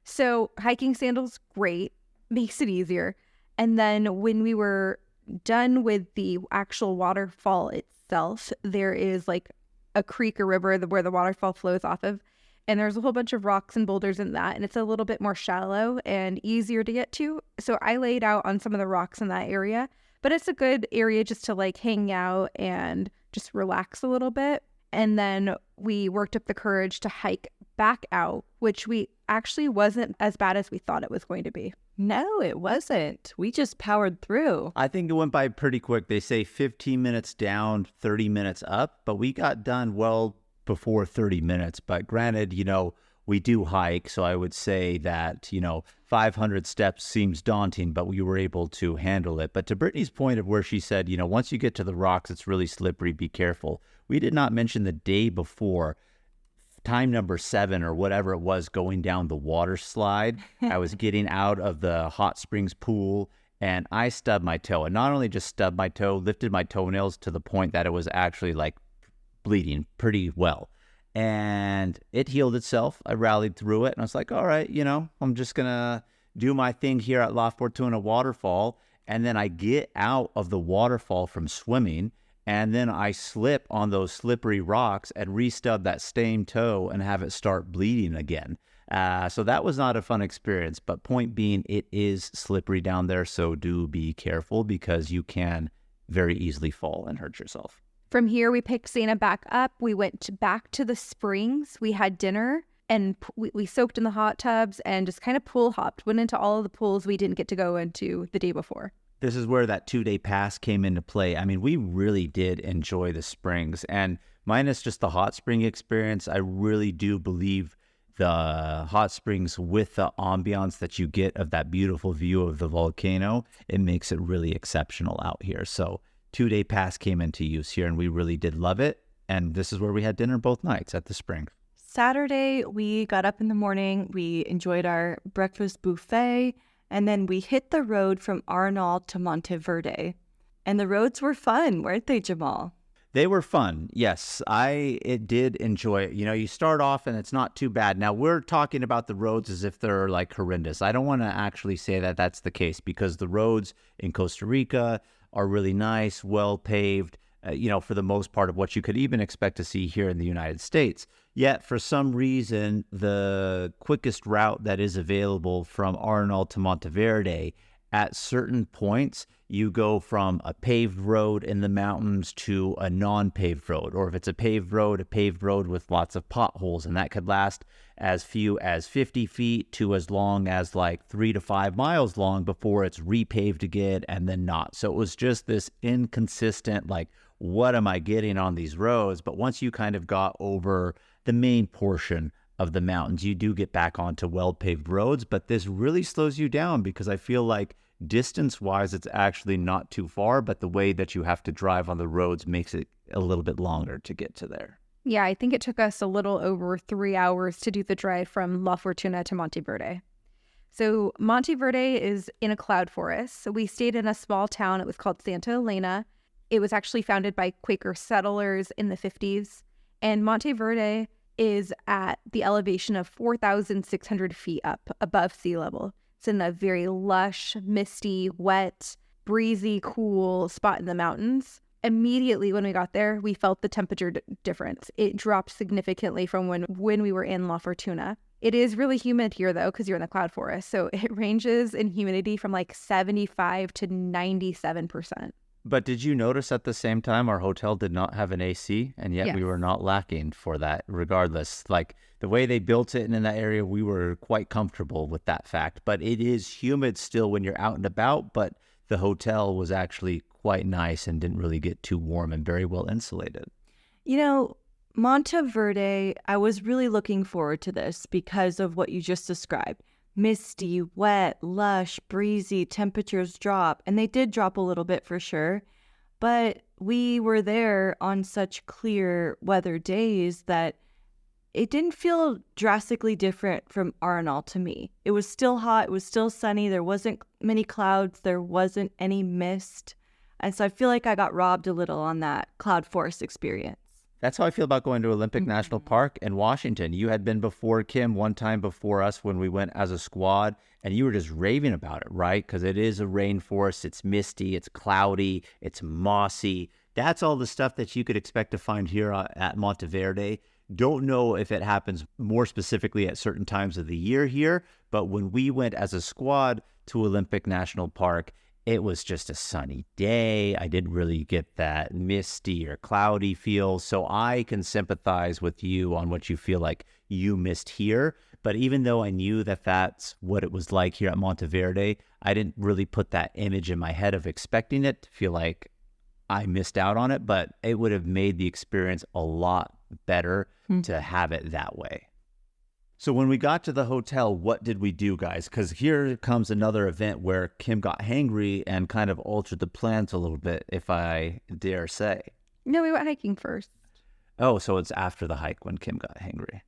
So hiking sandals, great, makes it easier. And then when we were done with the actual waterfall itself, there is like a creek or river where the waterfall flows off of. And there's a whole bunch of rocks and boulders in that. And it's a little bit more shallow and easier to get to. So I laid out on some of the rocks in that area. But it's a good area just to like hang out and just relax a little bit. And then we worked up the courage to hike back out, which we actually wasn't as bad as we thought it was going to be. No, it wasn't. We just powered through. I think it went by pretty quick. They say 15 minutes down, 30 minutes up, but we got done well before 30 minutes. But granted, you know, we do hike. So I would say that, you know, 500 steps seems daunting, but we were able to handle it. But to Brittany's point of where she said, you know, once you get to the rocks, it's really slippery. Be careful. We did not mention the day before, time number 7 or whatever it was, going down the water slide. I was getting out of the hot springs pool and I stubbed my toe. And not only just stubbed my toe, lifted my toenails to the point that it was actually like bleeding pretty well. And it healed itself. I rallied through it and I was like, all right, you know, I'm just going to do my thing here at La Fortuna Waterfall. And then I get out of the waterfall from swimming. And then I slip on those slippery rocks and re-stub that same toe and have it start bleeding again. So that was not a fun experience. But point being, it is slippery down there. So do be careful because you can very easily fall and hurt yourself. From here, we picked Santa back up. We went back to the springs. We had dinner and we soaked in the hot tubs and just kind of pool hopped. Went into all of the pools we didn't get to go into the day before. This is where that 2-day pass came into play. I mean, we really did enjoy the springs, and minus just the hot spring experience, I really do believe the hot springs with the ambiance that you get of that beautiful view of the volcano, it makes it really exceptional out here. So 2-day pass came into use here, and we really did love it. And this is where we had dinner both nights at the spring. Saturday, we got up in the morning, we enjoyed our breakfast buffet, and then we hit the road from Arenal to Monteverde. And the roads were fun, weren't they, Jamal? They were fun. Yes, it did enjoy it. You know, you start off and it's not too bad. Now, we're talking about the roads as if they're like horrendous. I don't want to actually say that that's the case, because the roads in Costa Rica are really nice, well paved, for the most part of what you could even expect to see here in the United States. Yet, for some reason, the quickest route that is available from Arenal to Monteverde, at certain points, you go from a paved road in the mountains to a non-paved road. Or if it's a paved road with lots of potholes. And that could last as few as 50 feet to as long as like 3 to 5 miles long before it's repaved again and then not. So it was just this inconsistent, like, what am I getting on these roads? But once you kind of got over the main portion of the mountains, you do get back onto well-paved roads. But this really slows you down, because I feel like distance-wise, it's actually not too far, but the way that you have to drive on the roads makes it a little bit longer to get to there. Yeah, I think it took us a little over 3 hours to do the drive from La Fortuna to Monteverde. So Monteverde is in a cloud forest. So we stayed in a small town. It was called Santa Elena. It was actually founded by Quaker settlers in the 50s. And Monteverde is at the elevation of 4,600 feet up above sea level. It's in a very lush, misty, wet, breezy, cool spot in the mountains. Immediately when we got there, we felt the temperature difference. It dropped significantly from when we were in La Fortuna. It is really humid here, though, because you're in the cloud forest. So it ranges in humidity from like 75 to 97%. But did you notice at the same time our hotel did not have an AC, and yet Yes. we were not lacking for that regardless? Like the way they built it and in that area, we were quite comfortable with that fact. But it is humid still when you're out and about, but the hotel was actually quite nice and didn't really get too warm and very well insulated. You know, Monteverde, I was really looking forward to this because of what you just described. Misty, wet, lush, breezy, temperatures drop. And they did drop a little bit for sure. But we were there on such clear weather days that it didn't feel drastically different from Arenal to me. It was still hot. It was still sunny. There wasn't many clouds. There wasn't any mist. And so I feel like I got robbed a little on that cloud forest experience. That's how I feel about going to Olympic National Park in Washington. You had been before, Kim, one time before us when we went as a squad, and you were just raving about it, right? Because it is a rainforest, it's misty, it's cloudy, it's mossy. That's all the stuff that you could expect to find here at Monteverde. Don't know if it happens more specifically at certain times of the year here, but when we went as a squad to Olympic National Park, it was just a sunny day. I didn't really get that misty or cloudy feel. So I can sympathize with you on what you feel like you missed here. But even though I knew that that's what it was like here at Monteverde, I didn't really put that image in my head of expecting it to feel like I missed out on it. But it would have made the experience a lot better to have it that way. So when we got to the hotel, what did we do, guys? Because here comes another event where Kim got hangry and kind of altered the plans a little bit, if I dare say. No, we went hiking first. Oh, so it's after the hike when Kim got hangry.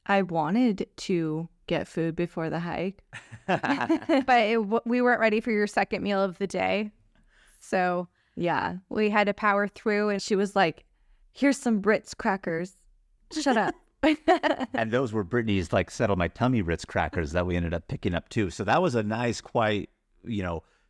I wanted to get food before the hike. But we weren't ready for your second meal of the day. So Yeah. we had to power through. And She was like, here's some Ritz crackers. Shut up. And those were Brittany's like settle my tummy Ritz crackers that we ended up picking up too. So that was a nice, quite,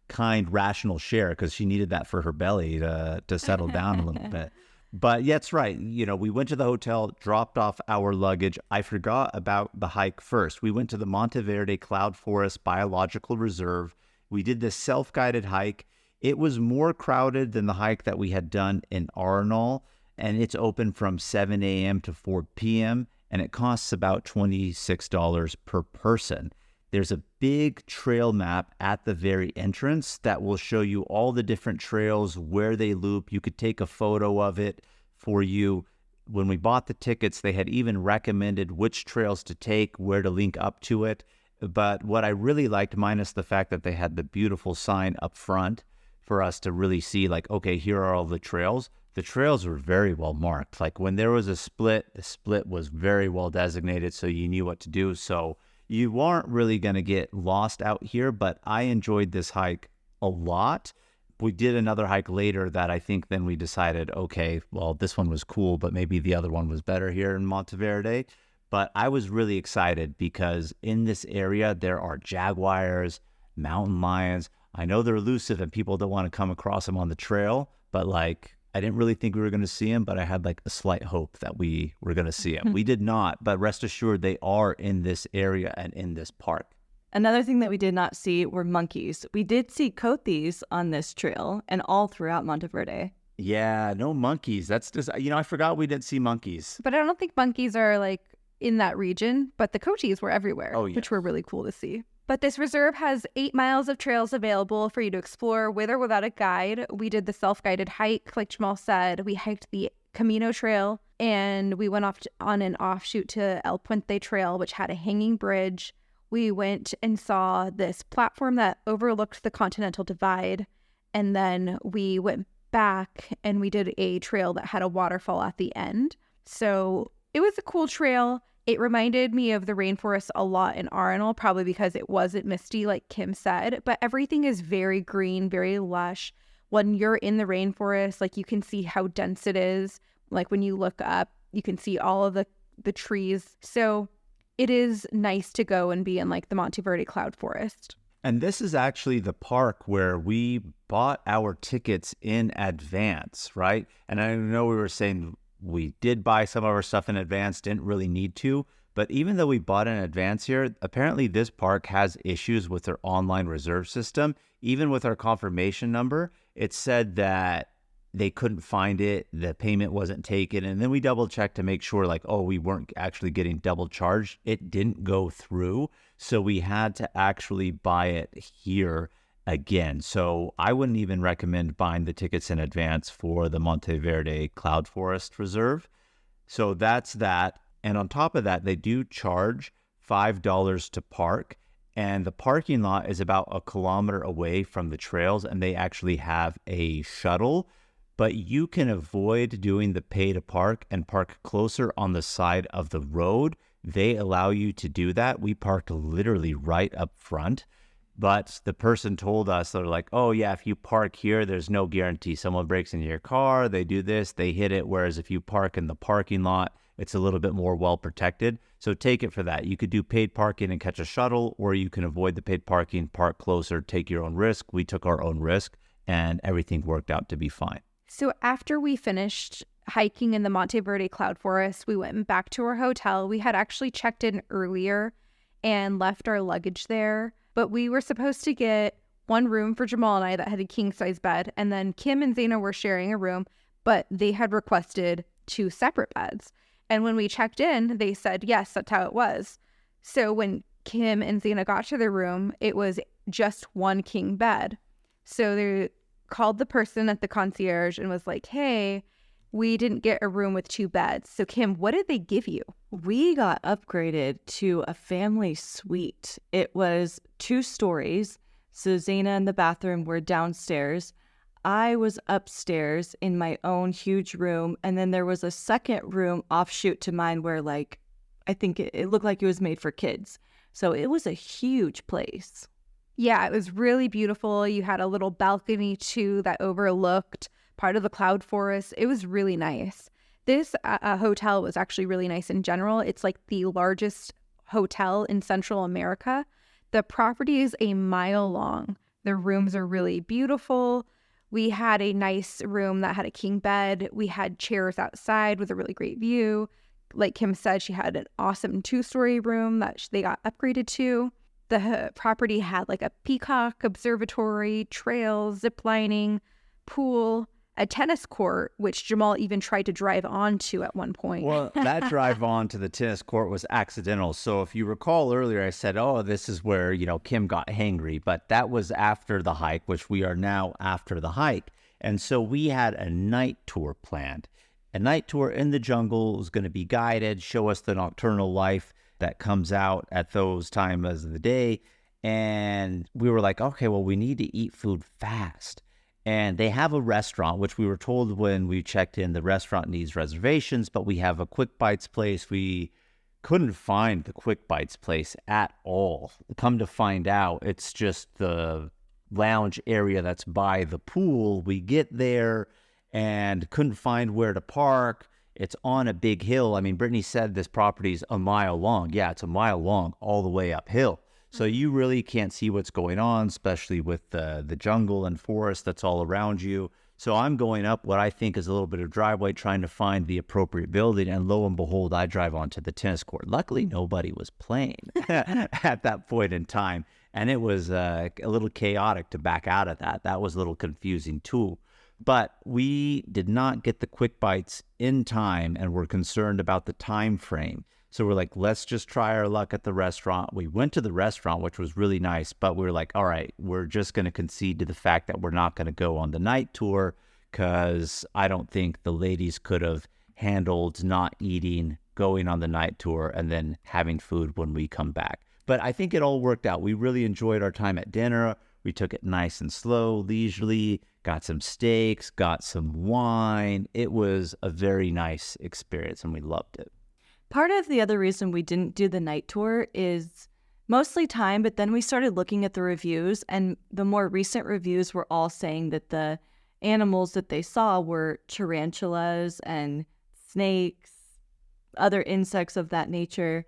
kind, rational share because she needed that for her belly to settle down a little bit. But yeah, that's right. We went to the hotel, dropped off our luggage. I forgot about the hike first. We went to the Monteverde Cloud Forest Biological Reserve. We did this self-guided hike. It was more crowded than the hike that we had done in Arenal. And it's open from 7 a.m. to 4 p.m. and it costs about $26 per person. There's a big trail map at the very entrance that will show you all the different trails, where they loop. You could take a photo of it for you. when we bought the tickets, they had even recommended which trails to take, where to link up to it. But what I really liked, minus the fact that they had the beautiful sign up front for us to really see, like, okay, here are all the trails were very well marked. Like when there was a split, the split was very well designated, so you knew what to do. So you weren't really going to get lost out here, but I enjoyed this hike a lot. We did another hike later that I think then we decided, okay, well, this one was cool, but maybe the other one was better here in Monteverde. But I was really excited because in this area, there are jaguars, mountain lions. I know they're elusive and people don't want to come across them on the trail, but like, I didn't really think we were going to see them, but I had like a slight hope that we were going to see them. We did not, but rest assured they are in this area and in this park. Another thing that we did not see were monkeys. We did see coatis on this trail and all throughout Monteverde. Yeah, no monkeys. That's just, I forgot we didn't see monkeys. But I don't think monkeys are like in that region, but the coatis were everywhere, which were really cool to see. But this reserve has 8 miles of trails available for you to explore with or without a guide. We did the self-guided hike, like Jamal said. We hiked the Camino Trail, and we went off on an offshoot to El Puente Trail, which had a hanging bridge. We went and saw this platform that overlooked the Continental Divide, and then we went back and we did a trail that had a waterfall at the end. So it was a cool trail. It reminded me of the rainforest a lot in Arenal, probably because it wasn't misty like Kim said, but everything is very green, very lush. When you're in the rainforest, like you can see how dense it is. Like when you look up, you can see all of the trees. So it is nice to go and be in like the Monteverde Cloud Forest. And this is actually the park where we bought our tickets in advance, right? And I know we were saying we did buy some of our stuff in advance, didn't really need to. But even though we bought in advance here, apparently this park has issues with their online reserve system. Even with our confirmation number, it said that they couldn't find it, the payment wasn't taken. And then we double checked to make sure like, oh, we weren't actually getting double charged. It didn't go through. So we had to actually buy it here again. So I wouldn't even recommend buying the tickets in advance for the Monteverde Cloud Forest Reserve. So that's that. And on top of that, they do charge $5 to park. And the parking lot is about 1 kilometer away from the trails. And they actually have a shuttle. But you can avoid doing the pay to park and park closer on the side of the road. They allow you to do that. We parked literally right up front. But the person told us, they're like, oh yeah, if you park here, there's no guarantee. Someone breaks into your car, they do this, they hit it. Whereas if you park in the parking lot, it's a little bit more well protected. So take it for that. You could do paid parking and catch a shuttle, or you can avoid the paid parking, park closer, take your own risk. We took our own risk and everything worked out to be fine. So after we finished hiking in the Monteverde Cloud Forest, we went back to our hotel. We had actually checked in earlier and left our luggage there. But we were supposed to get one room for Jamal and I that had a king-size bed. And then Kim and Zaina were sharing a room, but they had requested 2 separate beds. And when we checked in, they said, yes, that's how it was. So when Kim and Zaina got to their room, it was just 1 king bed. So they called the person at the concierge and was like, hey, we didn't get a room with 2 beds. So Kim, what did they give you? We got upgraded to a family suite. It was 2 stories. So Zaina and the bathroom were downstairs. I was upstairs in my own huge room. And then there was a second room offshoot to mine where like, I think it looked like it was made for kids. So it was a huge place. Yeah, it was really beautiful. You had a little balcony too that overlooked part of the cloud forest. It was really nice. This hotel was actually really nice in general. It's like the largest hotel in Central America. The property is a mile long. The rooms are really beautiful. We had a nice room that had a king bed. We had chairs outside with a really great view. Like Kim said, she had an awesome 2-story room that they got upgraded to. The property had like a peacock observatory, trails, zip lining, pool, a tennis court, which Jamal even tried to drive onto at one point. Well, that drive on to the tennis court was accidental. So if you recall earlier, I said, oh, this is where, Kim got hangry. But that was after the hike, which we are now after the hike. And so we had a night tour planned. a night tour in the jungle. It was going to be guided, show us the nocturnal life that comes out at those times of the day. And we were like, okay, well, we need to eat food fast. And they have a restaurant, which we were told when we checked in, the restaurant needs reservations, but we have a Quick Bites place. We couldn't find the Quick Bites place at all. Come to find out, it's just the lounge area that's by the pool. We get there and couldn't find where to park. It's on a big hill. I mean, Brittany said this property's a mile long. Yeah, it's a mile long all the way uphill. So you really can't see what's going on, especially with the jungle and forest that's all around you. So I'm going up what I think is a little bit of driveway, trying to find the appropriate building. And lo and behold, I drive onto the tennis court. Luckily, nobody was playing at that point in time. And it was a little chaotic to back out of that. That was a little confusing too. But we did not get the Quick Bites in time, and we're concerned about the time frame. So we're like, let's just try our luck at the restaurant. We went to the restaurant, which was really nice, but we were like, all right, we're just going to concede to the fact that we're not going to go on the night tour, because I don't think the ladies could have handled not eating, going on the night tour, and then having food when we come back. But I think it all worked out. We really enjoyed our time at dinner. We took it nice and slow, leisurely, got some steaks, got some wine. It was a very nice experience, and we loved it. Part of the other reason we didn't do the night tour is mostly time, but then we started looking at the reviews, and the more recent reviews were all saying that the animals that they saw were tarantulas and snakes, other insects of that nature.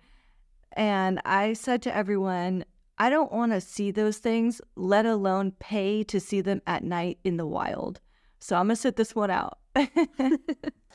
And I said to everyone, I don't want to see those things, let alone pay to see them at night in the wild. So I'm going to sit this one out.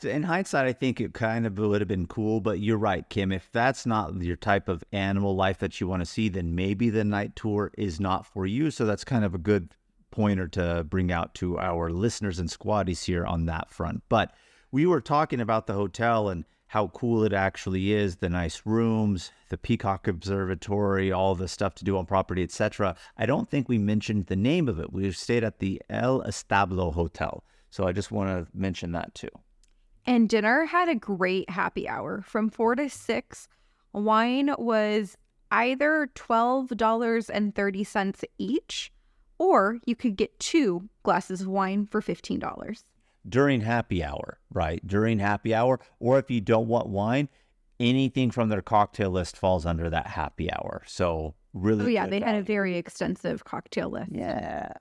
In hindsight, I think it kind of would have been cool, but you're right, Kim. If that's not your type of animal life that you want to see, then maybe the night tour is not for you. So that's kind of a good pointer to bring out to our listeners and squaddies here on that front. But we were talking about the hotel and how cool it actually is, the nice rooms, the Peacock Observatory, all the stuff to do on property, etc. I don't think we mentioned the name of it. We stayed at the El Establo Hotel. So I just want to mention that too. And dinner had a great happy hour from 4 to 6. Wine was either $12.30 each, or you could get 2 glasses of wine for $15. During happy hour, right? During happy hour. Or if you don't want wine, anything from their cocktail list falls under that happy hour. So really, oh yeah, they had a very extensive cocktail list. Yeah.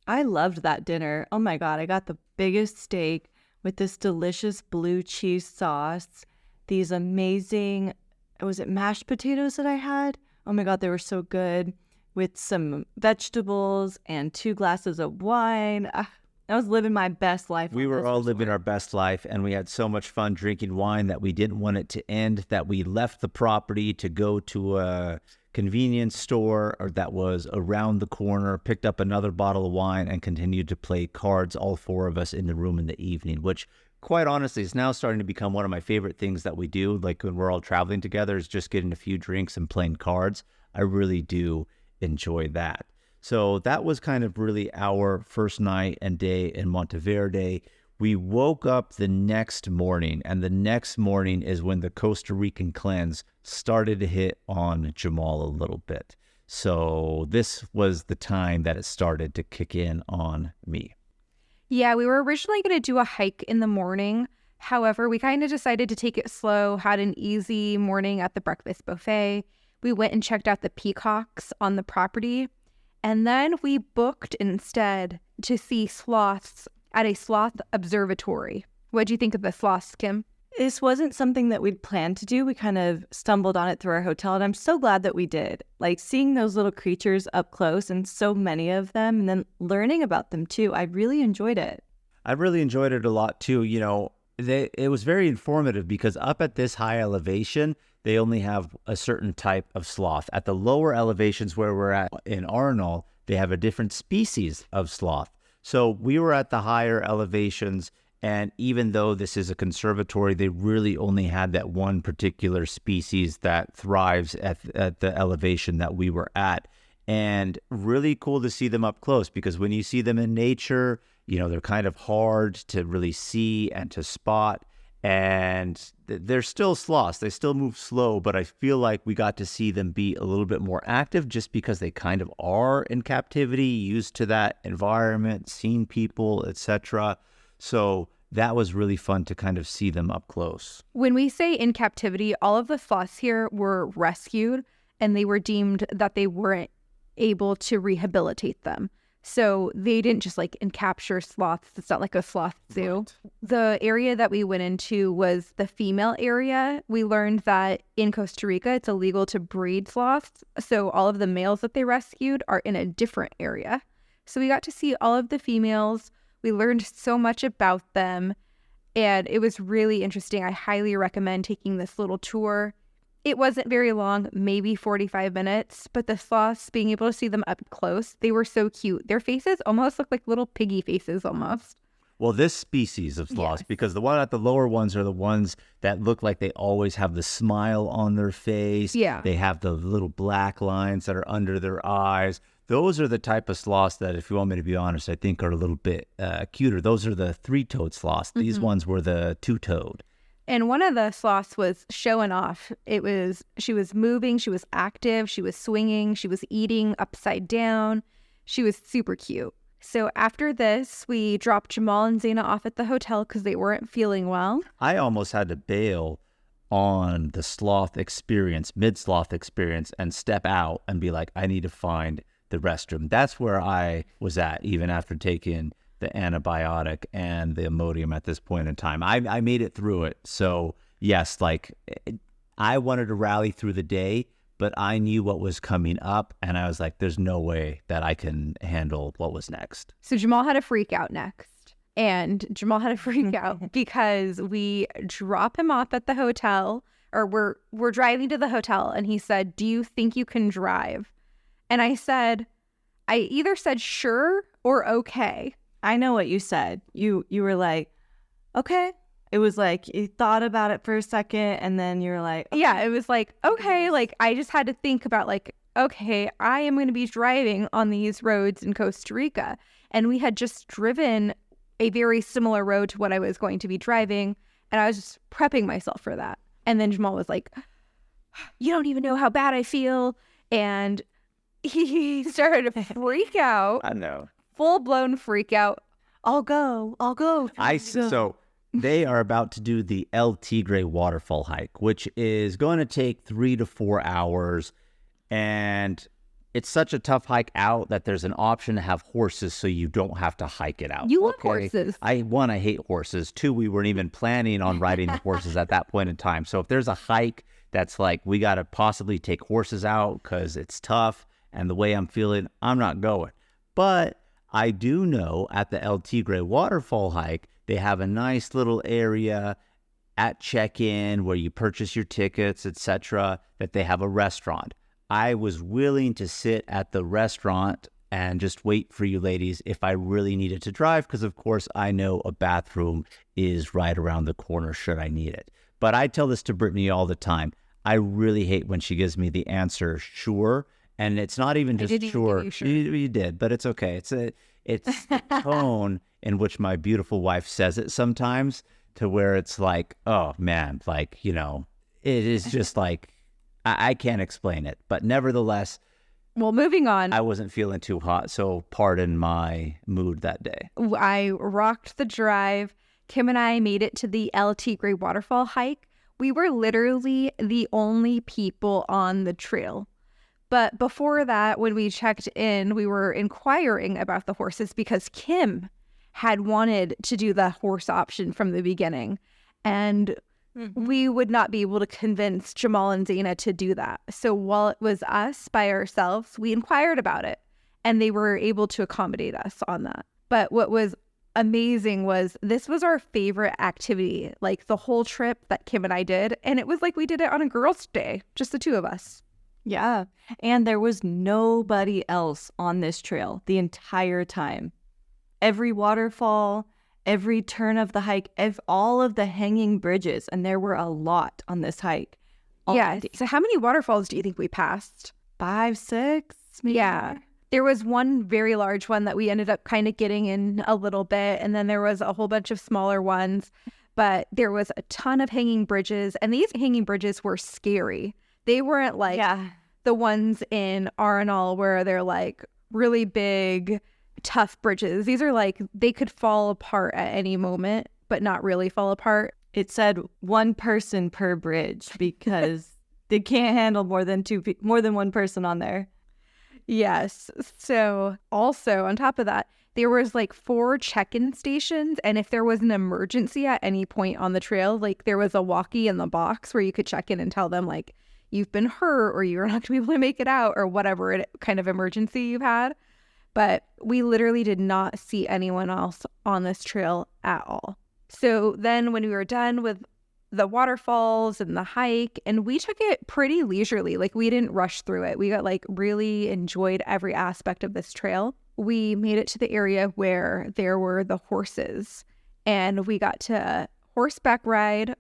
I loved that dinner. Oh my God, I got the biggest steak with this delicious blue cheese sauce, these amazing, was it mashed potatoes that I had? Oh my God, they were so good, with some vegetables and 2 glasses of wine. I was living my best life. We were all living our best life, and we had so much fun drinking wine that we didn't want it to end, that we left the property to go to a convenience store or that was around the corner, picked up another bottle of wine, and continued to play cards, all 4 of us in the room in the evening, which quite honestly is now starting to become one of my favorite things that we do. Like when we're all traveling together, is just getting a few drinks and playing cards. I really do enjoy that. So that was kind of really our first night and day in Monteverde. We woke up the next morning, and the next morning is when the Costa Rican cleanse started to hit on Jamal a little bit. So this was the time that it started to kick in on me. Yeah, we were originally going to do a hike in the morning. However, we kind of decided to take it slow, had an easy morning at the breakfast buffet. We went and checked out the peacocks on the property. And then we booked instead to see sloths at a sloth observatory. What did you think of the sloths, Kim? This wasn't something that we'd planned to do. We kind of stumbled on it through our hotel, and I'm so glad that we did. Like seeing those little creatures up close and so many of them, and then learning about them too. I really enjoyed it. I really enjoyed it a lot too. You know, it was very informative because up at this high elevation, they only have a certain type of sloth. At the lower elevations where we're at in Arenal, they have a different species of sloth. So we were at the higher elevations, and even though this is a conservatory, they really only had that one particular species that thrives at the elevation that we were at. And really cool to see them up close, because when you see them in nature, you know, they're kind of hard to really see and to spot. And they're still sloths. They still move slow, but I feel like we got to see them be a little bit more active just because they kind of are in captivity, used to that environment, seeing people, etc. So that was really fun to kind of see them up close. When we say in captivity, all of the sloths here were rescued, and they were deemed that they weren't able to rehabilitate them. So they didn't just like capture sloths. It's not like a sloth zoo. Right. The area that we went into was the female area. We learned that in Costa Rica, it's illegal to breed sloths. So all of the males that they rescued are in a different area. So we got to see all of the females. We learned so much about them, and it was really interesting. I highly recommend taking this little tour. It wasn't very long, maybe 45 minutes, but the sloths, being able to see them up close, they were so cute. Their faces almost look like little piggy faces almost. Well, this species of sloths, yes, because the one at the lower ones are the ones that look like they always have the smile on their face. Yeah. They have the little black lines that are under their eyes. Those are the type of sloths that, if you want me to be honest, I think are a little bit cuter. Those are the three-toed sloths. Mm-hmm. These ones were the two-toed. And one of the sloths was showing off. She was moving, she was active, she was swinging, she was eating upside down. She was super cute. So after this, we dropped Jamal and Zaina off at the hotel because they weren't feeling well. I almost had to bail on the sloth experience, mid-sloth experience, and step out and be like, I need to find the restroom. That's where I was at, even after taking the antibiotic and the Imodium at this point in time. I made it through it. So yes, like I wanted to rally through the day, but I knew what was coming up, and I was like, there's no way that I can handle what was next. So Jamal had a freak out next. And Jamal had a freak out because we drop him off at the hotel, or we're driving to the hotel, and he said, do you think you can drive? And I either said sure or okay. I know what you said. You were like, okay. It was like you thought about it for a second, and then you're like, okay. Yeah, it was like, okay. Like I just had to think about like, okay, I am going to be driving on these roads in Costa Rica. And we had just driven a very similar road to what I was going to be driving. And I was just prepping myself for that. And then Jamal was like, you don't even know how bad I feel. And he started to freak out. I know. Full-blown freak out. I'll go. So they are about to do the El Tigre waterfall hike, which is going to take 3 to 4 hours. And it's such a tough hike out that there's an option to have horses so you don't have to hike it out. You love horses. I hate horses. 2, we weren't even planning on riding the horses at that point in time. So if there's a hike that's like, we got to possibly take horses out because it's tough and the way I'm feeling, I'm not going. But I do know at the El Tigre waterfall hike, they have a nice little area at check-in where you purchase your tickets, etc., that they have a restaurant. I was willing to sit at the restaurant and just wait for you ladies if I really needed to drive, because of course I know a bathroom is right around the corner should I need it. But I tell this to Brittany all the time. I really hate when she gives me the answer sure, and it's not even just sure. You did, but it's okay. It's the tone in which my beautiful wife says it sometimes, to where it's like, oh man, like, you know, it is just like, I can't explain it, but nevertheless. Well, moving on. I wasn't feeling too hot, so pardon my mood that day. I rocked the drive. Kim and I made it to the El Tigre waterfall hike. We were literally the only people on the trail. But before that, when we checked in, we were inquiring about the horses because Kim had wanted to do the horse option from the beginning. And we would not be able to convince Jamal and Zaina to do that. So while it was us by ourselves, we inquired about it, and they were able to accommodate us on that. But what was amazing was this was our favorite activity, like the whole trip that Kim and I did. And it was like we did it on a girls' day, just the two of us. Yeah. And there was nobody else on this trail the entire time. Every waterfall, every turn of the hike, all of the hanging bridges, and there were a lot on this hike. Yeah. So how many waterfalls do you think we passed? 5, 6, maybe? Yeah. There was one very large one that we ended up kind of getting in a little bit, and then there was a whole bunch of smaller ones. but there was a ton of hanging bridges, and these hanging bridges were scary. They weren't like the ones in Arenal where they're like really big, tough bridges. These are like, they could fall apart at any moment, but not really fall apart. It said one person per bridge because they can't handle more than one person on there. Yes. So also on top of that, there was like 4 check-in stations. And if there was an emergency at any point on the trail, like there was a walkie in the box where you could check in and tell them like you've been hurt or you're not going to be able to make it out or whatever kind of emergency you've had. But we literally did not see anyone else on this trail at all. So then when we were done with the waterfalls and the hike, and we took it pretty leisurely, like we didn't rush through it. We got like really enjoyed every aspect of this trail. We made it to the area where there were the horses, and we got to horseback ride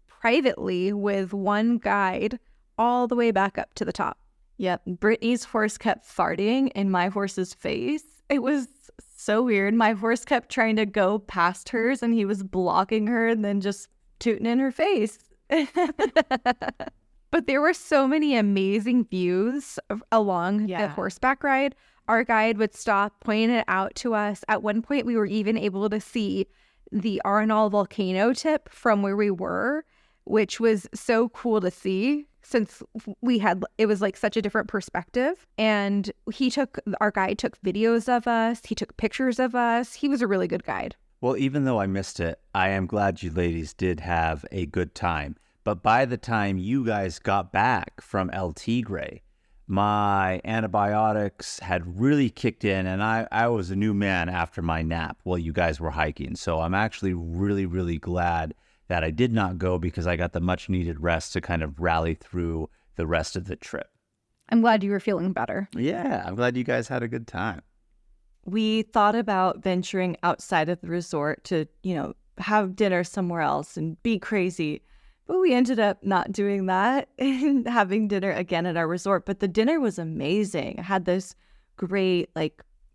privately with one guide all the way back up to the top. Yep. Brittany's horse kept farting in my horse's face. It was so weird. My horse kept trying to go past hers and he was blocking her and then just tooting in her face. But there were so many amazing views along the horseback ride. Our guide would stop, point it out to us. At one point, we were even able to see the Arenal Volcano tip from where we were, which was so cool to see since it was like such a different perspective. And our guide took videos of us. He took pictures of us. He was a really good guide. Well, even though I missed it, I am glad you ladies did have a good time. But by the time you guys got back from El Tigre, my antibiotics had really kicked in, and I was a new man after my nap while you guys were hiking. So I'm actually really, really glad that I did not go because I got the much needed rest to kind of rally through the rest of the trip. I'm glad you were feeling better. Yeah, I'm glad you guys had a good time. We thought about venturing outside of the resort to, have dinner somewhere else and be crazy. But we ended up not doing that and having dinner again at our resort. But the dinner was amazing. I had this great,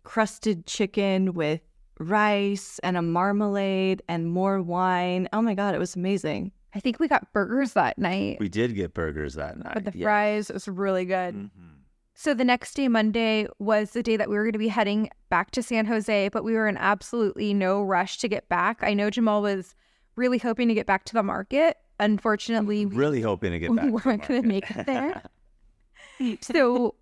crusted chicken with rice and a marmalade and more wine. Oh my God, it was amazing. I think we got burgers that night. We did get burgers that night. But the fries, it was really good. Mm-hmm. So the next day, Monday, was the day that we were going to be heading back to San Jose, but we were in absolutely no rush to get back. I know Jamal was really hoping to get back to the market. Unfortunately, really hoping to get back. We weren't going to make it there. So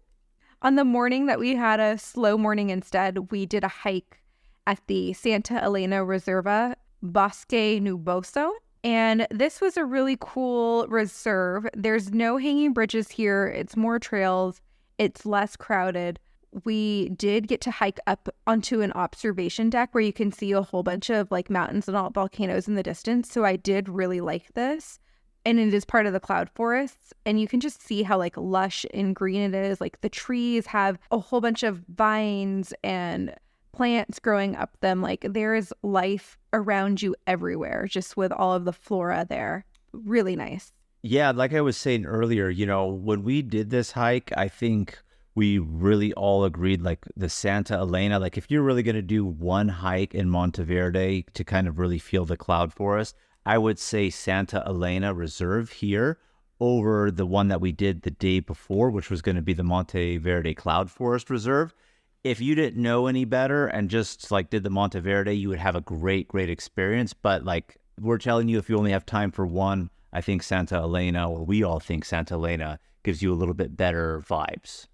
on the morning that we had a slow morning instead, we did a hike at the Santa Elena Reserva, Bosque Nuboso. And this was a really cool reserve. There's no hanging bridges here. It's more trails. It's less crowded. We did get to hike up onto an observation deck where you can see a whole bunch of mountains and all volcanoes in the distance. So I did really like this. And it is part of the cloud forests. And you can just see how lush and green it is. The trees have a whole bunch of vines and plants growing up them. There is life around you everywhere, just with all of the flora there. Really nice. Yeah, like I was saying earlier, when we did this hike, I think we really all agreed, the Santa Elena, if you're really going to do one hike in Monteverde to kind of really feel the cloud forest, I would say Santa Elena Reserve here over the one that we did the day before, which was going to be the Monteverde Cloud Forest Reserve. If you didn't know any better and just did the Monteverde, you would have a great experience. But we're telling you, if you only have time for one, I think Santa Elena, or we all think Santa Elena, gives you a little bit better vibes.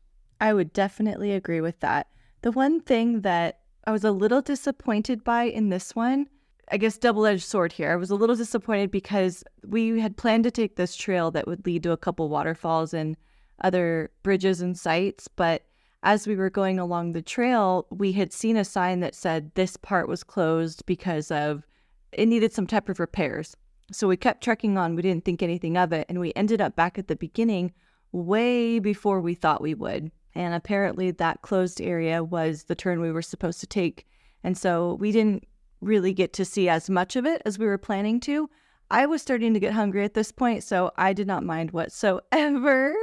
I would definitely agree with that. The one thing that I was a little disappointed by in this one, I guess double-edged sword here, I was a little disappointed because we had planned to take this trail that would lead to a couple waterfalls and other bridges and sites, but as we were going along the trail, we had seen a sign that said this part was closed because it needed some type of repairs. So we kept trekking on. We didn't think anything of it. And we ended up back at the beginning way before we thought we would. And apparently that closed area was the turn we were supposed to take. And so we didn't really get to see as much of it as we were planning to. I was starting to get hungry at this point, so I did not mind whatsoever.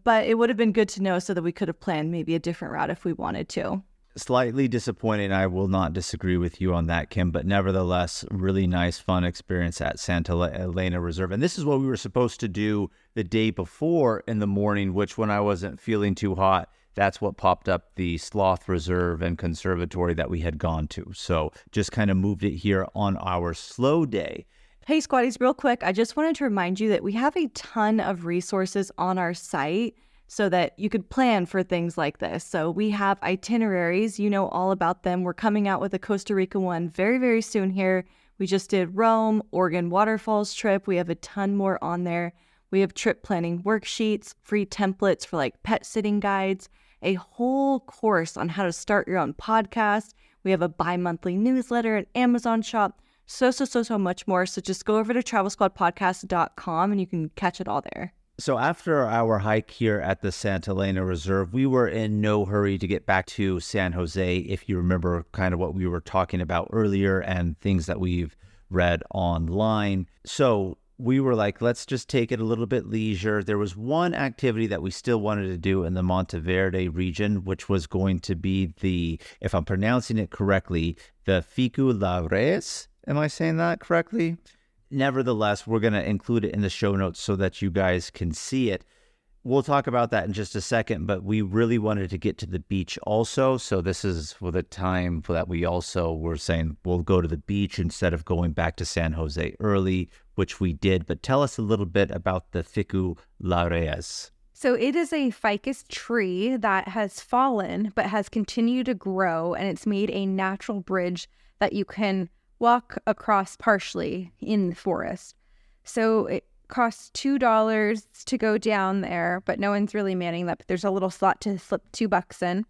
But it would have been good to know so that we could have planned maybe a different route if we wanted to. Slightly disappointing. I will not disagree with you on that, Kim, but nevertheless, really nice, fun experience at Santa Elena Reserva. And this is what we were supposed to do the day before in the morning, which when I wasn't feeling too hot, that's what popped up, the Sloth Reserve and Conservatory that we had gone to. So just kind of moved it here on our slow day. Hey, Squatties, real quick, I just wanted to remind you that we have a ton of resources on our site so that you could plan for things like this. So we have itineraries, you know all about them. We're coming out with a Costa Rica one very, very soon here. We just did Rome, Oregon Waterfalls trip. We have a ton more on there. We have trip planning worksheets, free templates for like pet sitting guides, a whole course on how to start your own podcast. We have a bi-monthly newsletter, an Amazon shop, so much more. So just go over to travelsquadpodcast.com and you can catch it all there. So after our hike here at the Santa Elena Reserve, we were in no hurry to get back to San Jose, if you remember kind of what we were talking about earlier and things that we've read online. So we were like, let's just take it a little bit leisure. There was one activity that we still wanted to do in the Monteverde region, which was going to be the, if I'm pronouncing it correctly, the Ficu Lares. Am I saying that correctly? Nevertheless, we're going to include it in the show notes so that you guys can see it. We'll talk about that in just a second, but we really wanted to get to the beach also. So this is for the time that we also were saying we'll go to the beach instead of going back to San Jose early, which we did. But tell us a little bit about the Ficu Lares. So it is a ficus tree that has fallen but has continued to grow, and it's made a natural bridge that you can walk across partially in the forest. So it costs $2 to go down there, but no one's really manning that. But there's a little slot to slip $2 in.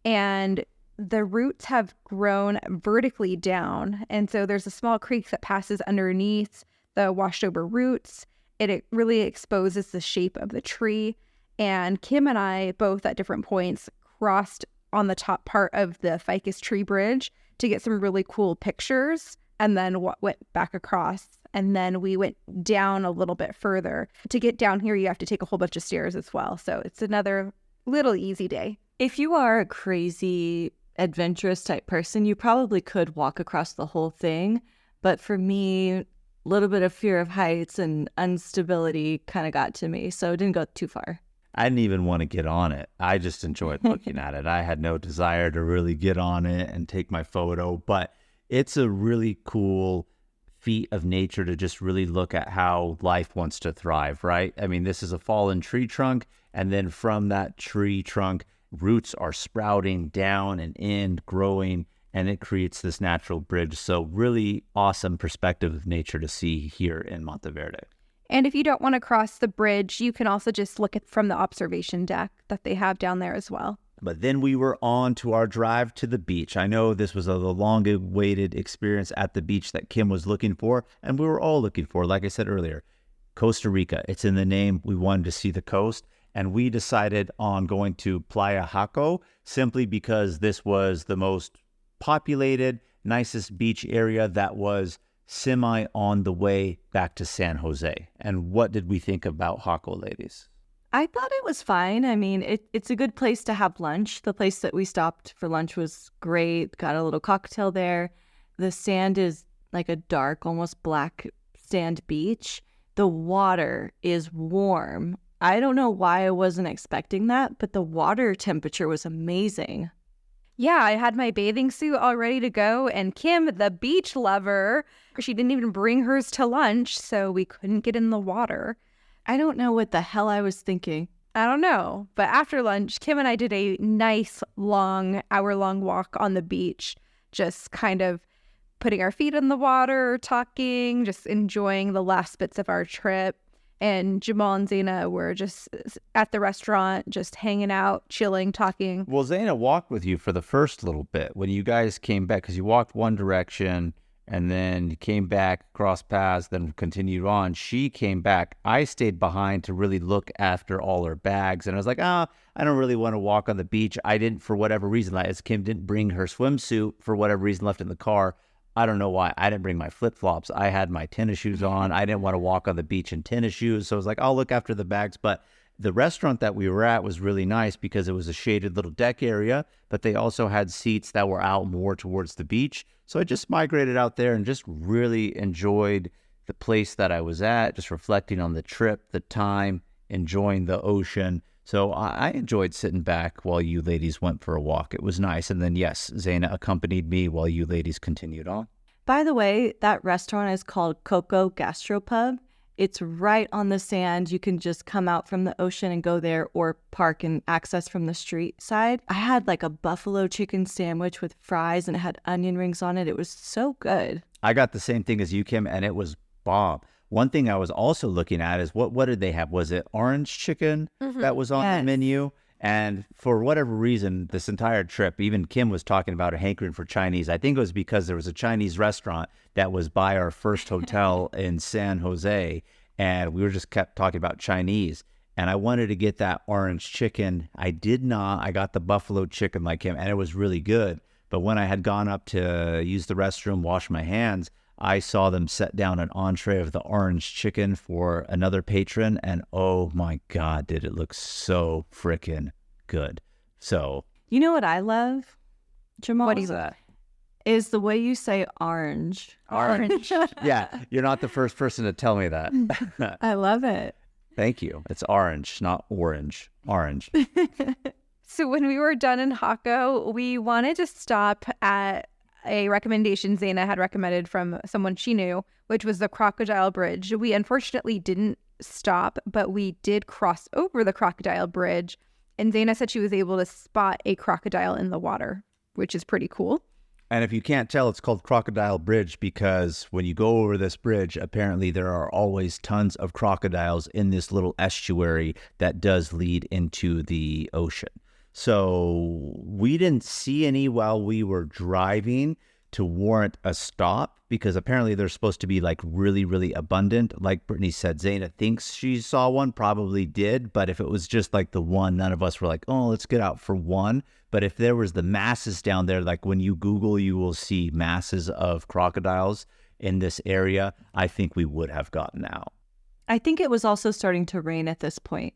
And the roots have grown vertically down. And so there's a small creek that passes underneath the washed over roots. It really exposes the shape of the tree. And Kim and I both at different points crossed on the top part of the ficus tree bridge to get some really cool pictures, and then went back across. And then we went down a little bit further. To get down here, you have to take a whole bunch of stairs as well. So it's another little easy day. If you are a crazy, adventurous type person, you probably could walk across the whole thing. But for me, a little bit of fear of heights and instability kind of got to me. So it didn't go too far. I didn't even want to get on it. I just enjoyed looking at it. I had no desire to really get on it and take my photo, but it's a really cool feat of nature to just really look at how life wants to thrive, right? I mean, this is a fallen tree trunk, and then from that tree trunk, roots are sprouting down and in, growing, and it creates this natural bridge. So really awesome perspective of nature to see here in Monteverde. And if you don't want to cross the bridge, you can also just look at from the observation deck that they have down there as well. But then we were on to our drive to the beach. I know this was the long-awaited experience at the beach that Kim was looking for, and we were all looking for. Like I said earlier, Costa Rica. It's in the name. We wanted to see the coast, and we decided on going to Playa Jaco simply because this was the most populated, nicest beach area that was semi on the way back to San Jose. And what did we think about Jaco, ladies? I thought it was fine. I mean, it's a good place to have lunch. The place that we stopped for lunch was great. Got a little cocktail there. The sand is like a dark, almost black sand beach. The water is warm. I don't know why I wasn't expecting that, but the water temperature was amazing. Yeah, I had my bathing suit all ready to go, and Kim, the beach lover, she didn't even bring hers to lunch, so we couldn't get in the water. I don't know what the hell I was thinking. I don't know, but after lunch, Kim and I did a nice hour-long walk on the beach, just kind of putting our feet in the water, talking, just enjoying the last bits of our trip. And Jamal and Zaina were just at the restaurant, just hanging out, chilling, talking. Well, Zaina walked with you for the first little bit when you guys came back, because you walked one direction and then you came back, crossed paths, then continued on. She came back. I stayed behind to really look after all her bags. And I was like, I don't really want to walk on the beach. I didn't, for whatever reason, as Kim didn't bring her swimsuit for whatever reason, left in the car. I don't know why. I didn't bring my flip-flops. I had my tennis shoes on. I didn't want to walk on the beach in tennis shoes. So I was like, I'll look after the bags. But the restaurant that we were at was really nice because it was a shaded little deck area, but they also had seats that were out more towards the beach. So I just migrated out there and just really enjoyed the place that I was at, just reflecting on the trip, the time, enjoying the ocean. So I enjoyed sitting back while you ladies went for a walk. It was nice. And then, yes, Zaina accompanied me while you ladies continued on. By the way, that restaurant is called Coco Gastropub. It's right on the sand. You can just come out from the ocean and go there, or park and access from the street side. I had like a buffalo chicken sandwich with fries, and it had onion rings on it. It was so good. I got the same thing as you, Kim, and it was bomb. One thing I was also looking at is what did they have? Was it orange chicken that was on the menu? And for whatever reason, this entire trip, even Kim was talking about a hankering for Chinese. I think it was because there was a Chinese restaurant that was by our first hotel in San Jose, and we were just kept talking about Chinese. And I wanted to get that orange chicken. I did not. I got the buffalo chicken like him, and it was really good. But when I had gone up to use the restroom, wash my hands, I saw them set down an entree of the orange chicken for another patron, and oh my God, did it look so freaking good. So, you know what I love, Jamal? What is that? Is the way you say orange. Orange. Yeah, you're not the first person to tell me that. I love it. Thank you. It's orange, not orange. Orange. So when we were done in Hako, we wanted to stop at a recommendation Zaina had recommended from someone she knew, which was the Crocodile Bridge. We unfortunately didn't stop, but we did cross over the Crocodile Bridge, and Zaina said she was able to spot a crocodile in the water, which is pretty cool. And if you can't tell, it's called Crocodile Bridge because when you go over this bridge, apparently there are always tons of crocodiles in this little estuary that does lead into the ocean. So we didn't see any while we were driving to warrant a stop because apparently they're supposed to be like really, really abundant. Like Brittany said, Zaina thinks she saw one, probably did. But if it was just like the one, none of us were like, oh, let's get out for one. But if there was the masses down there, like when you Google, you will see masses of crocodiles in this area, I think we would have gotten out. I think it was also starting to rain at this point.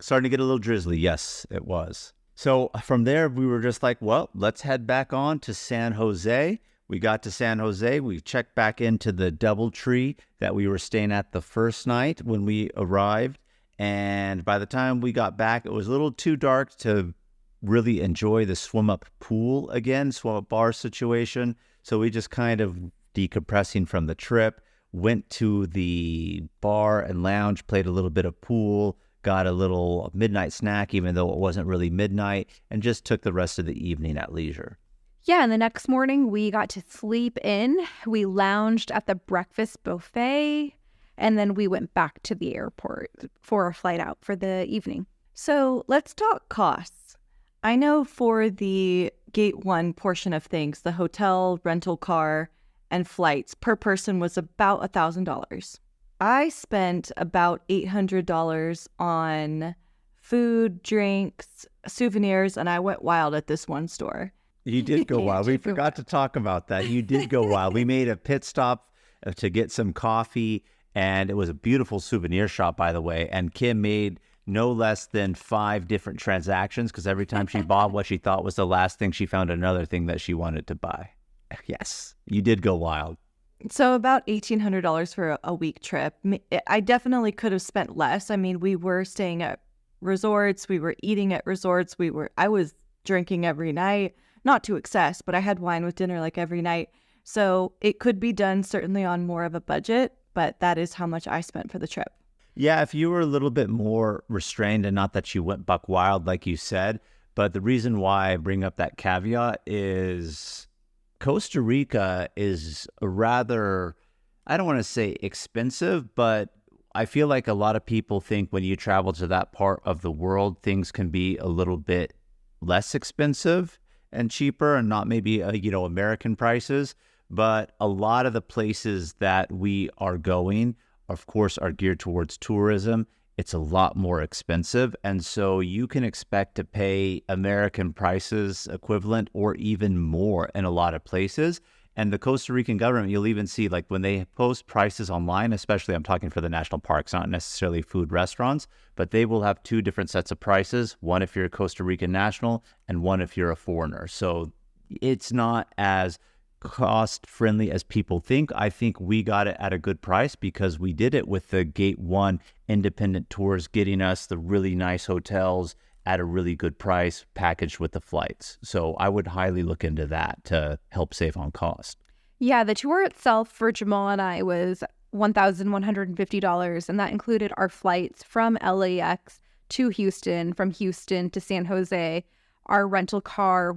Starting to get a little drizzly. Yes, it was. So from there, we were just like, well, let's head back on to San Jose. We got to San Jose. We checked back into the DoubleTree that we were staying at the first night when we arrived. And by the time we got back, it was a little too dark to really enjoy the swim up pool again, swim up bar situation. So we just kind of decompressing from the trip, went to the bar and lounge, played a little bit of pool, got a little midnight snack, even though it wasn't really midnight, and just took the rest of the evening at leisure. Yeah, and the next morning we got to sleep in. We lounged at the breakfast buffet, and then we went back to the airport for a flight out for the evening. So let's talk costs. I know for the Gate 1 portion of things, the hotel, rental car, and flights per person was about $1,000. I spent about $800 on food, drinks, souvenirs, and I went wild at this one store. You did go wild. We forgot to talk about that. You did go wild. We made a pit stop to get some coffee, and it was a beautiful souvenir shop, by the way. And Kim made no less than 5 different transactions because every time she bought what she thought was the last thing, she found another thing that she wanted to buy. Yes, you did go wild. So about $1,800 for a week trip. I definitely could have spent less. I mean, we were staying at resorts. We were eating at resorts. I was drinking every night, not to excess, but I had wine with dinner like every night. So it could be done certainly on more of a budget, but that is how much I spent for the trip. Yeah, if you were a little bit more restrained, and not that you went buck wild like you said, but the reason why I bring up that caveat is Costa Rica is a rather, I don't want to say expensive, but I feel like a lot of people think when you travel to that part of the world, things can be a little bit less expensive and cheaper and not maybe, American prices. But a lot of the places that we are going, of course, are geared towards tourism. It's a lot more expensive. And so you can expect to pay American prices equivalent or even more in a lot of places. And the Costa Rican government, you'll even see like when they post prices online, especially I'm talking for the national parks, not necessarily food restaurants, but they will have two different sets of prices, one if you're a Costa Rican national and one if you're a foreigner. So it's not as cost friendly as people think. I think we got it at a good price because we did it with the Gate 1 independent tours, getting us the really nice hotels at a really good price packaged with the flights. So I would highly look into that to help save on cost. Yeah, the tour itself for Jamal and I was $1,150, and that included our flights from LAX to Houston, from Houston to San Jose, our rental car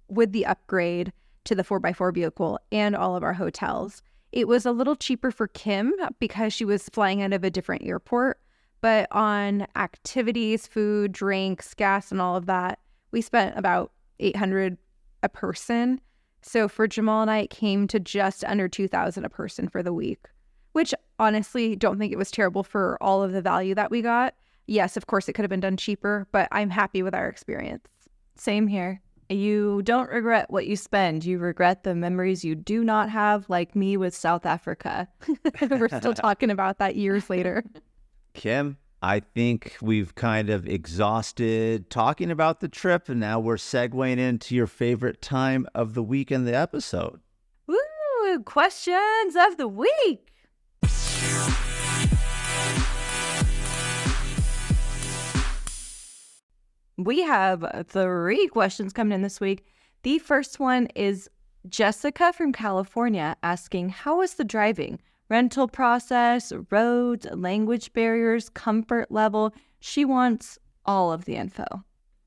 with the upgrade to the 4x4 vehicle, and all of our hotels. It was a little cheaper for Kim because she was flying out of a different airport, but on activities, food, drinks, gas, and all of that, we spent about $800 a person. So for Jamal and I, it came to just under $2,000 a person for the week, which honestly don't think it was terrible for all of the value that we got. Yes, of course, it could have been done cheaper, but I'm happy with our experience. Same here. You don't regret what you spend. You regret the memories you do not have, like me with South Africa. We're still talking about that years later. Kim, I think we've kind of exhausted talking about the trip, and now we're segueing into your favorite time of the week in the episode. Woo! Questions of the week. We have 3 questions coming in this week. The first one is Jessica from California asking, how was the driving? Rental process, roads, language barriers, comfort level. She wants all of the info.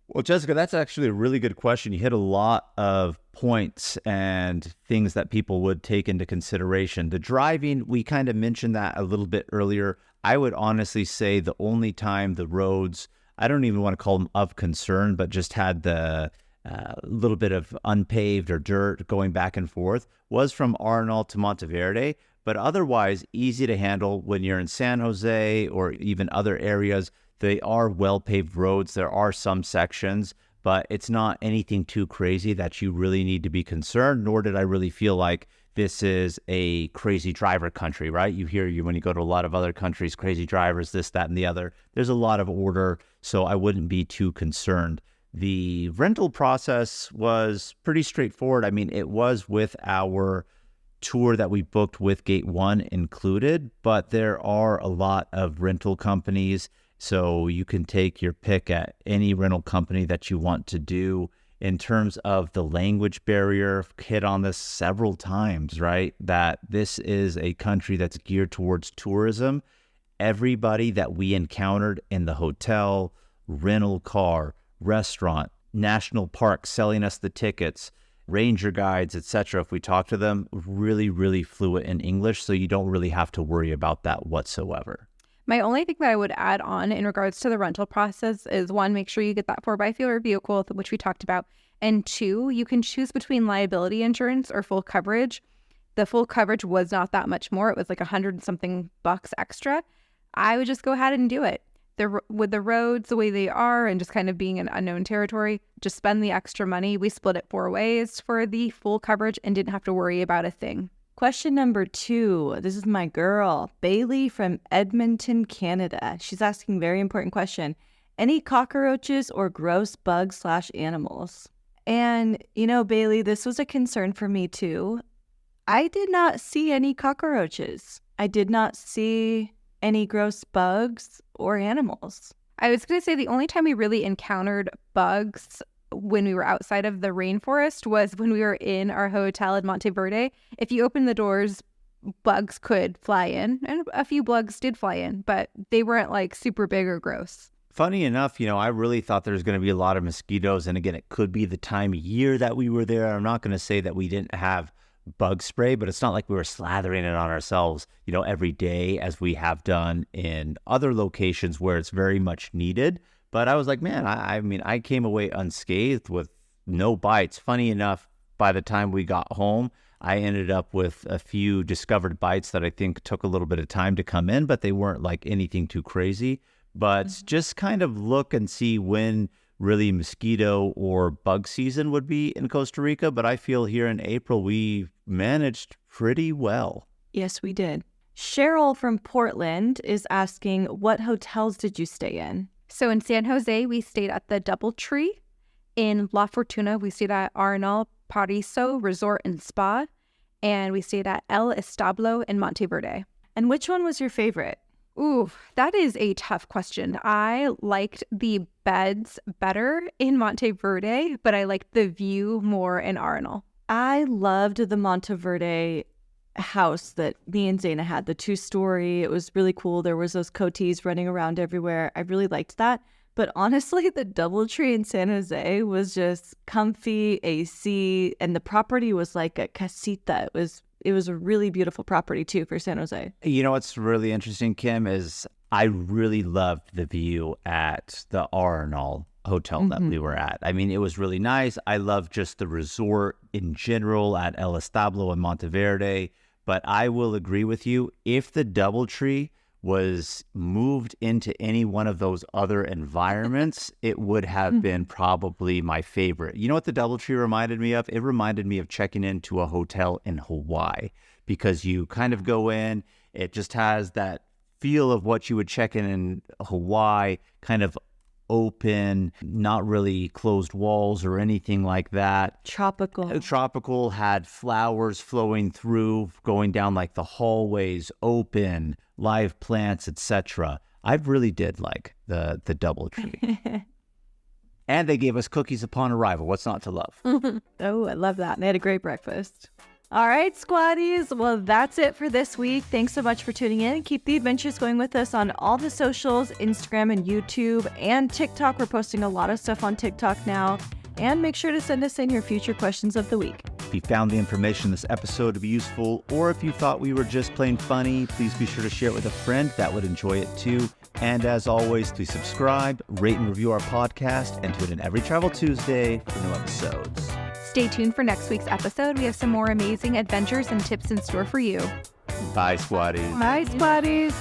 Well, Jessica, that's actually a really good question. You hit a lot of points and things that people would take into consideration. The driving, we kind of mentioned that a little bit earlier. I would honestly say the only time the roads, I don't even want to call them of concern, but just had the little bit of unpaved or dirt going back and forth, was from Arenal to Monteverde. But otherwise, easy to handle when you're in San Jose or even other areas. They are well-paved roads. There are some sections, but it's not anything too crazy that you really need to be concerned, nor did I really feel like this is a crazy driver country, right? You hear when you go to a lot of other countries, crazy drivers, this, that, and the other. There's a lot of order, so I wouldn't be too concerned. The rental process was pretty straightforward. I mean, it was with our tour that we booked with Gate 1 included, but there are a lot of rental companies, so you can take your pick at any rental company that you want to do. In terms of the language barrier, hit on this several times, right? That this is a country that's geared towards tourism. Everybody that we encountered in the hotel, rental car, restaurant, national park selling us the tickets, ranger guides, etc., if we talk to them, really, really fluent in English, so you don't really have to worry about that whatsoever. My only thing that I would add on in regards to the rental process is, 1, make sure you get that 4x4 vehicle, which we talked about, and 2, you can choose between liability insurance or full coverage. The full coverage was not that much more. It was like $100-something extra. I would just go ahead and do it. With the roads the way they are and just kind of being an unknown territory, just spend the extra money. We split it 4 ways for the full coverage and didn't have to worry about a thing. Question number 2. This is my girl, Bailey from Edmonton, Canada. She's asking a very important question. Any cockroaches or gross bugs/animals? And, Bailey, this was a concern for me too. I did not see any cockroaches. I did not see any gross bugs or animals. I was going to say the only time we really encountered bugs when we were outside of the rainforest was when we were in our hotel in Monteverde. If you open the doors, bugs could fly in, and a few bugs did fly in, but they weren't like super big or gross. Funny enough, I really thought there was going to be a lot of mosquitoes, and again, it could be the time of year that we were there. I'm not going to say that we didn't have bug spray, but it's not like we were slathering it on ourselves, every day as we have done in other locations where it's very much needed. But I was like, man, I came away unscathed with no bites. Funny enough, by the time we got home, I ended up with a few discovered bites that I think took a little bit of time to come in, but they weren't like anything too crazy. But just kind of look and see when really mosquito or bug season would be in Costa Rica, but I feel here in April we managed pretty well. Yes, we did. Cheryl from Portland is asking, what hotels did you stay in? So in San Jose, we stayed at the DoubleTree. In La Fortuna, we stayed at Arenal Volcano Resort and Spa. And we stayed at El Establo in Monteverde. And which one was your favorite? Ooh, that is a tough question. I liked the beds better in Monteverde, but I liked the view more in Arenal. I loved the Monteverde house that me and Zaina had, the 2-story. It was really cool. There was those coatis running around everywhere. I really liked that. But honestly, the DoubleTree in San Jose was just comfy, AC, and the property was like a casita. It was a really beautiful property too for San Jose. You know what's really interesting, Kim, is I really loved the view at the Arenal hotel that we were at. I mean, it was really nice. I loved just the resort in general at El Establo in Monteverde. But I will agree with you, if the DoubleTree was moved into any one of those other environments, it would have been probably my favorite. You know what the DoubleTree reminded me of? It reminded me of checking into a hotel in Hawaii, because you kind of go in, it just has that feel of what you would check in Hawaii, kind of open, not really closed walls or anything like that. Tropical, had flowers flowing through, going down like the hallways, open, live plants, etc. I really did like the DoubleTree. And they gave us cookies upon arrival. What's not to love? Oh, I love that. And they had a great breakfast. All right, squaddies. Well, that's it for this week. Thanks so much for tuning in. Keep the adventures going with us on all the socials, Instagram and YouTube and TikTok. We're posting a lot of stuff on TikTok now. And make sure to send us in your future questions of the week. If you found the information in this episode to be useful, or if you thought we were just plain funny, please be sure to share it with a friend that would enjoy it too. And as always, please subscribe, rate and review our podcast, and tune in every Travel Tuesday for new episodes. Stay tuned for next week's episode. We have some more amazing adventures and tips in store for you. Bye, squaddies. Bye, squaddies.